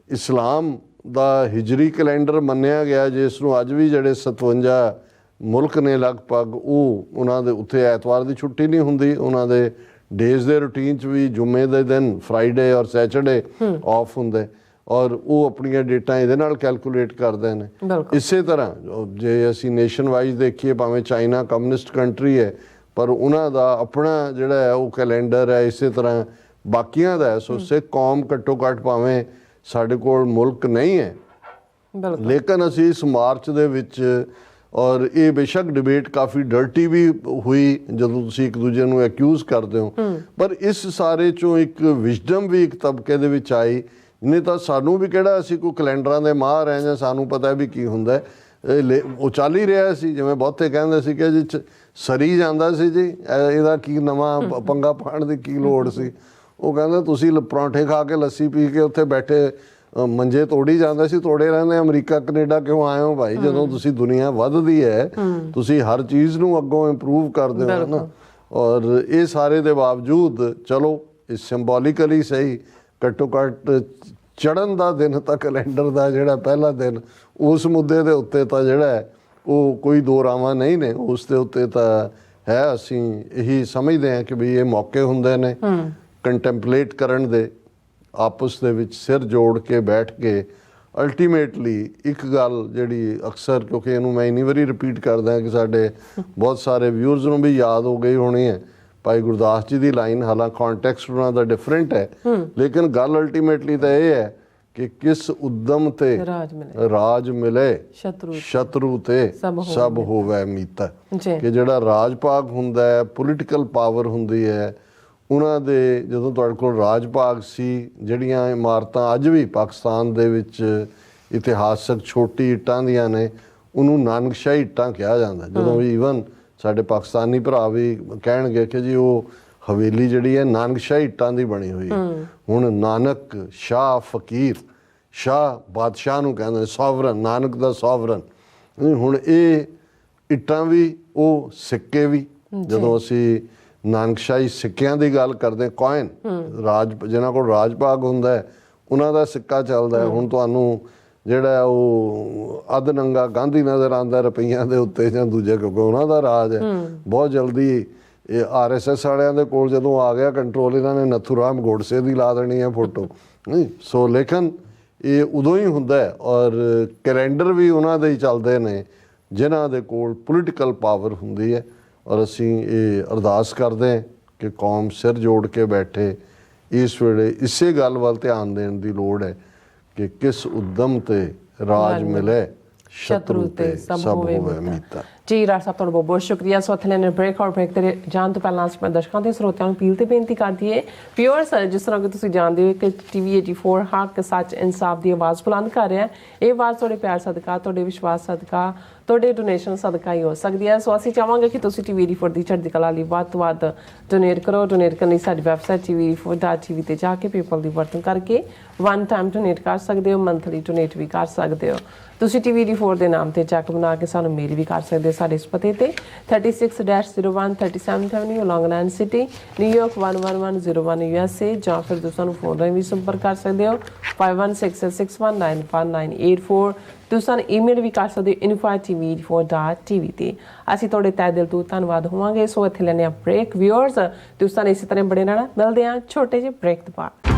इस्लाम ਦਾ ਹਿਜਰੀ ਕੈਲੰਡਰ ਮੰਨਿਆ ਗਿਆ ਜਿਸ ਨੂੰ ਅੱਜ ਵੀ ਜਿਹੜੇ 57 ਮੁਲਕ ਨੇ ਲਗਭਗ ਉਹ ਉਹਨਾਂ ਦੇ ਉੱਥੇ ਐਤਵਾਰ ਦੀ ਛੁੱਟੀ ਨਹੀਂ ਹੁੰਦੀ, ਉਹਨਾਂ ਦੇ ਡੇਜ਼ ਦੇ ਰੂਟੀਨ 'ਚ ਵੀ ਜੁਮੇ ਦੇ ਦਿਨ ਫਰਾਈਡੇ ਔਰ ਸੈਚਰਡੇ ਆਫ ਹੁੰਦੇ ਔਰ ਉਹ ਆਪਣੀਆਂ ਡੇਟਾਂ ਇਹਦੇ ਨਾਲ ਕੈਲਕੂਲੇਟ ਕਰਦੇ ਨੇ। ਇਸੇ ਤਰ੍ਹਾਂ ਜੇ ਅਸੀਂ ਨੇਸ਼ਨ ਵਾਈਜ਼ ਦੇਖੀਏ, ਭਾਵੇਂ ਚਾਈਨਾ ਕਮਿਊਨਿਸਟ ਕੰਟਰੀ ਹੈ ਪਰ ਉਹਨਾਂ ਦਾ ਆਪਣਾ ਜਿਹੜਾ ਹੈ ਉਹ ਕੈਲੰਡਰ ਹੈ, ਇਸੇ ਤਰ੍ਹਾਂ ਬਾਕੀਆਂ ਦਾ ਹੈ। ਸੋ ਸਿੱਖ ਕੌਮ ਘੱਟੋ ਘੱਟ ਭਾਵੇਂ ਸਾਡੇ ਕੋਲ ਮੁਲਕ ਨਹੀਂ ਹੈ ਲੇਕਿਨ ਅਸੀਂ ਇਸ ਮਾਰਚ ਦੇ ਵਿੱਚ ਔਰ ਇਹ ਬੇਸ਼ੱਕ ਡਿਬੇਟ ਕਾਫੀ ਡਰਟੀ ਵੀ ਹੋਈ ਜਦੋਂ ਤੁਸੀਂ ਇੱਕ ਦੂਜੇ ਨੂੰ ਐਕਿਊਜ਼ ਕਰਦੇ ਹੋ, ਪਰ ਇਸ ਸਾਰੇ ਚੋਂ ਇੱਕ ਵਿਜ਼ਡਮ ਵੀ ਇੱਕ ਤਬਕੇ ਦੇ ਵਿੱਚ ਆਈ। ਨਹੀਂ ਤਾਂ ਸਾਨੂੰ ਵੀ ਕਿਹੜਾ ਅਸੀਂ ਕੋਈ ਕੈਲੰਡਰਾਂ ਦੇ ਮਾਹਰ ਹੈ ਜਾਂ ਸਾਨੂੰ ਪਤਾ ਵੀ ਕੀ ਹੁੰਦਾ, ਉਹ ਚੱਲ ਹੀ ਰਿਹਾ ਸੀ। ਜਿਵੇਂ ਬਹੁਤੇ ਕਹਿੰਦੇ ਸੀ ਕਿ ਜੀ ਸਰੀ ਜਾਂਦਾ ਸੀ ਜੀ, ਇਹਦਾ ਕੀ ਨਵਾਂ ਪੰਗਾ ਪਾਉਣ ਦੀ ਕੀ ਲੋੜ ਸੀ। ਉਹ ਕਹਿੰਦਾ ਤੁਸੀਂ ਪਰੌਂਠੇ ਖਾ ਕੇ ਲੱਸੀ ਪੀ ਕੇ ਉੱਥੇ ਬੈਠੇ ਮੰਜੇ ਤੋੜੀ ਜਾਂਦਾ ਸੀ, ਤੋੜੇ ਰਹਿੰਦੇ ਅਮਰੀਕਾ ਕੈਨੇਡਾ ਕਿਉਂ ਆਏ ਹੋ ਭਾਈ? ਜਦੋਂ ਤੁਸੀਂ ਦੁਨੀਆ ਵੱਧਦੀ ਹੈ ਤੁਸੀਂ ਹਰ ਚੀਜ਼ ਨੂੰ ਅੱਗੋਂ ਇੰਪਰੂਵ ਕਰਦੇ ਹੋ ਨਾ। ਔਰ ਇਹ ਸਾਰੇ ਦੇ ਬਾਵਜੂਦ ਚਲੋ ਇਹ ਸਿੰਬੋਲਿਕਲੀ ਸਹੀ ਘੱਟੋ ਘੱਟ ਚੜ੍ਹਨ ਦਾ ਦਿਨ ਤਾਂ ਕੈਲੰਡਰ ਦਾ ਜਿਹੜਾ ਪਹਿਲਾ ਦਿਨ ਉਸ ਮੁੱਦੇ ਦੇ ਉੱਤੇ ਤਾਂ ਜਿਹੜਾ ਹੈ ਉਹ ਕੋਈ ਦੋ ਰਾਵਾਂ ਨਹੀਂ ਨੇ, ਉਸ ਦੇ ਉੱਤੇ ਤਾਂ ਹੈ। ਅਸੀਂ ਇਹੀ ਸਮਝਦੇ ਹਾਂ ਕਿ ਵੀ ਇਹ ਮੌਕੇ ਹੁੰਦੇ ਨੇ ਕੰਟੈਂਪਲੇਟ ਕਰਨ ਦੇ, ਆਪਸ ਦੇ ਵਿੱਚ ਸਿਰ ਜੋੜ ਕੇ ਬੈਠ ਕੇ ਅਲਟੀਮੇਟਲੀ ਇੱਕ ਗੱਲ ਜਿਹੜੀ ਅਕਸਰ, ਕਿਉਂਕਿ ਇਹਨੂੰ ਮੈਂ ਇੰਨੀ ਵਾਰੀ ਰਿਪੀਟ ਕਰਦਾ ਕਿ ਸਾਡੇ ਬਹੁਤ ਸਾਰੇ ਵਿਊਅਰਸ ਨੂੰ ਵੀ ਯਾਦ ਹੋ ਗਈ ਹੋਣੀ ਹੈ, ਭਾਈ ਗੁਰਦਾਸ ਜੀ ਦੀ ਲਾਈਨ, ਹਾਲਾਂਕਿ ਕੌਂਟੈਕਸਟ ਉਹਨਾਂ ਦਾ ਡਿਫਰੈਂਟ ਹੈ ਲੇਕਿਨ ਗੱਲ ਅਲਟੀਮੇਟਲੀ ਤਾਂ ਇਹ ਹੈ ਕਿ ਕਿਸ ਉਦਮ ਤੇ ਰਾਜ ਮਿਲੇ ਸ਼ਤਰੂ ਤੇ ਸਭ ਹੋਵੇ ਮੀਤਾ। ਕਿ ਜਿਹੜਾ ਰਾਜ ਭਾਗ ਹੁੰਦਾ ਹੈ, ਪੋਲੀਟੀਕਲ ਪਾਵਰ ਹੁੰਦੀ ਹੈ, ਉਹਨਾਂ ਦੇ ਜਦੋਂ ਤੁਹਾਡੇ ਕੋਲ ਰਾਜ ਭਾਗ ਸੀ, ਜਿਹੜੀਆਂ ਇਮਾਰਤਾਂ ਅੱਜ ਵੀ ਪਾਕਿਸਤਾਨ ਦੇ ਵਿੱਚ ਇਤਿਹਾਸਕ ਛੋਟੀ ਇੱਟਾਂ ਦੀਆਂ ਨੇ, ਉਹਨੂੰ ਨਾਨਕਸ਼ਾਹੀ ਇੱਟਾਂ ਕਿਹਾ ਜਾਂਦਾ। ਜਦੋਂ ਵੀ ਈਵਨ ਸਾਡੇ ਪਾਕਿਸਤਾਨੀ ਭਰਾ ਵੀ ਕਹਿਣਗੇ ਕਿ ਜੀ ਉਹ ਹਵੇਲੀ ਜਿਹੜੀ ਹੈ ਨਾਨਕਸ਼ਾਹੀ ਇੱਟਾਂ ਦੀ ਬਣੀ ਹੋਈ ਹੈ। ਹੁਣ ਨਾਨਕ ਸ਼ਾਹ ਫਕੀਰ, ਸ਼ਾਹ ਬਾਦਸ਼ਾਹ ਨੂੰ ਕਹਿੰਦੇ, ਸੋਵਰਨ, ਨਾਨਕ ਦਾ ਸੋਵਰਨ। ਹੁਣ ਇਹ ਇੱਟਾਂ ਵੀ, ਉਹ ਸਿੱਕੇ ਵੀ, ਜਦੋਂ ਅਸੀਂ ਨਾਨਕਸ਼ਾਹੀ ਸਿੱਕਿਆਂ ਦੀ ਗੱਲ ਕਰਦੇ, ਕੋਇਨ, ਰਾਜ ਜਿਹਨਾਂ ਕੋਲ ਰਾਜ ਭਾਗ ਹੁੰਦਾ ਹੈ ਉਹਨਾਂ ਦਾ ਸਿੱਕਾ ਚੱਲਦਾ ਹੈ। ਹੁਣ ਤੁਹਾਨੂੰ ਜਿਹੜਾ ਉਹ ਅੱਧ ਨੰਗਾ ਗਾਂਧੀ ਨਜ਼ਰ ਆਉਂਦਾ ਰੁਪਈਆਂ ਦੇ ਉੱਤੇ ਜਾਂ ਦੂਜੇ, ਕਿਉਂਕਿ ਉਹਨਾਂ ਦਾ ਰਾਜ ਹੈ। ਬਹੁਤ ਜਲਦੀ ਇਹ RSS ਵਾਲਿਆਂ ਦੇ ਕੋਲ ਜਦੋਂ ਆ ਗਿਆ ਕੰਟਰੋਲ, ਇਹਨਾਂ ਨੇ ਨਥੂਰਾਮ ਗੋਡਸੇ ਦੀ ਲਾ ਦੇਣੀ ਹੈ ਫੋਟੋ। ਸੋ ਲੇਕਿਨ ਇਹ ਉਦੋਂ ਹੀ ਹੁੰਦਾ ਹੈ, ਔਰ ਕੈਲੰਡਰ ਵੀ ਉਹਨਾਂ ਦੇ ਹੀ ਚੱਲਦੇ ਨੇ ਜਿਨ੍ਹਾਂ ਦੇ ਕੋਲ ਪੋਲੀਟੀਕਲ ਪਾਵਰ ਹੁੰਦੀ ਹੈ। ਔਰ ਅਸੀਂ ਇਹ ਅਰਦਾਸ ਕਰਦੇ ਹਾਂ ਕਿ ਕੌਮ ਸਿਰ ਜੋੜ ਕੇ ਬੈਠੇ ਇਸ ਵੇਲੇ ਇਸੇ ਗੱਲ ਵੱਲ ਧਿਆਨ ਦੇਣ ਦੀ ਲੋੜ ਹੈ ਕਿ ਕਿਸ ਉਦਮ ਤੇ ਰਾਜ ਮਿਲੇ ਸ਼ਤਰੂ ਤੇ ਸਭ ਹੋਵੇ ਮੀਤਾ। ਜੀ ਰਾਜ ਸਾਹਿਬ, ਤੁਹਾਡਾ ਬਹੁਤ ਬਹੁਤ ਸ਼ੁਕਰੀਆ। ਸੋ ਇੱਥੇ ਲੈਣੇ ਬ੍ਰੇਕ, ਔਰ ਬ੍ਰੇਕ ਤੇ ਜਾਣ ਤੋਂ ਪਹਿਲਾਂ ਅਸੀਂ ਦਰਸ਼ਕਾਂ ਤੇ ਸਰੋਤਿਆਂ ਨੂੰ ਅਪੀਲ ਤੇ ਬੇਨਤੀ ਕਰਦੀ ਹੈ, ਵਿਊਅਰਸ, ਜਿਸ ਤਰ੍ਹਾਂ ਕਿ ਤੁਸੀਂ ਜਾਣਦੇ ਹੋ ਕਿ TV 84 ਹੱਕ, ਸੱਚ, ਇਨਸਾਫ ਦੀ ਆਵਾਜ਼ ਬੁਲੰਦ ਕਰ ਰਿਹਾ। ਇਹ ਆਵਾਜ਼ ਤੁਹਾਡੇ ਪਿਆਰ ਸਦਕਾ, ਤੁਹਾਡੇ ਵਿਸ਼ਵਾਸ ਸਦਕਾ, ਤੁਹਾਡੇ ਡੋਨੇਸ਼ਨ ਸਦਕਾ ਹੀ ਹੋ ਸਕਦੀ ਹੈ। ਸੋ ਅਸੀਂ ਚਾਹਾਂਗੇ ਕਿ ਤੁਸੀਂ TV 84 ਦੀ ਚੜ੍ਹਦੀ ਕਲਾ ਲਈ ਵੱਧ ਤੋਂ ਵੱਧ ਡੋਨੇਟ ਕਰੋ। ਡੋਨੇਟ ਕਰਨ ਲਈ ਸਾਡੀ ਵੈਬਸਾਈਟ TV84.tv ਤੇ ਜਾ ਕੇ ਪੇਪਲ ਦੀ ਵਰਤੋਂ ਕਰਕੇ ਵਨ ਟਾਈਮ ਡੋਨੇਟ ਕਰ ਸਕਦੇ ਹੋ, ਮੰਥਲੀ ਡੋਨੇਟ ਵੀ ਕਰ ਸਕਦੇ ਹੋ। ਤੁਸੀਂ TV 84 ਦੇ ਨਾਮ ਤੇ ਚੈੱਕ ਬਣਾ ਕੇ ਸਾਨੂੰ ਮੇਲ ਵੀ ਕਰ ਸਕਦੇ ਹੋ ਸਾਡੇ ਇਸ ਪਤੇ ਤੇ 36-01 37th Avenue, Long Island City, New York 11101 USA, ਜਾਂ ਫਿਰ ਤੁਸੀਂ ਸਾਨੂੰ ਫੋਨ ਰਾਹੀਂ ਵੀ ਸੰਪਰਕ ਕਰ ਸਕਦੇ ਹੋ 5166191984। ਤੁਸੀਂ ਸਾਨੂੰ ਈਮੇਲ ਵੀ ਕਰ ਸਕਦੇ ਹੋ info@tv84.tv ਤੇ। ਅਸੀਂ ਤੁਹਾਡੇ ਤਹਿ ਦਿਲ ਤੋਂ ਧੰਨਵਾਦ ਹੋਵਾਂਗੇ। ਸੋ ਇੱਥੇ ਲੈਣੇ ਆ ਬ੍ਰੇਕ। ਵਿਊਅਰਸ, ਤੁਸੀਂ ਸਾਨੂੰ ਇਸੇ ਤਰ੍ਹਾਂ ਬੜੇ ਰਹਿਣਾ। ਮਿਲਦੇ ਆ ਛੋਟੇ ਜਿਹੇ ਬ੍ਰੇਕ ਤੋਂ ਬਾਅਦ।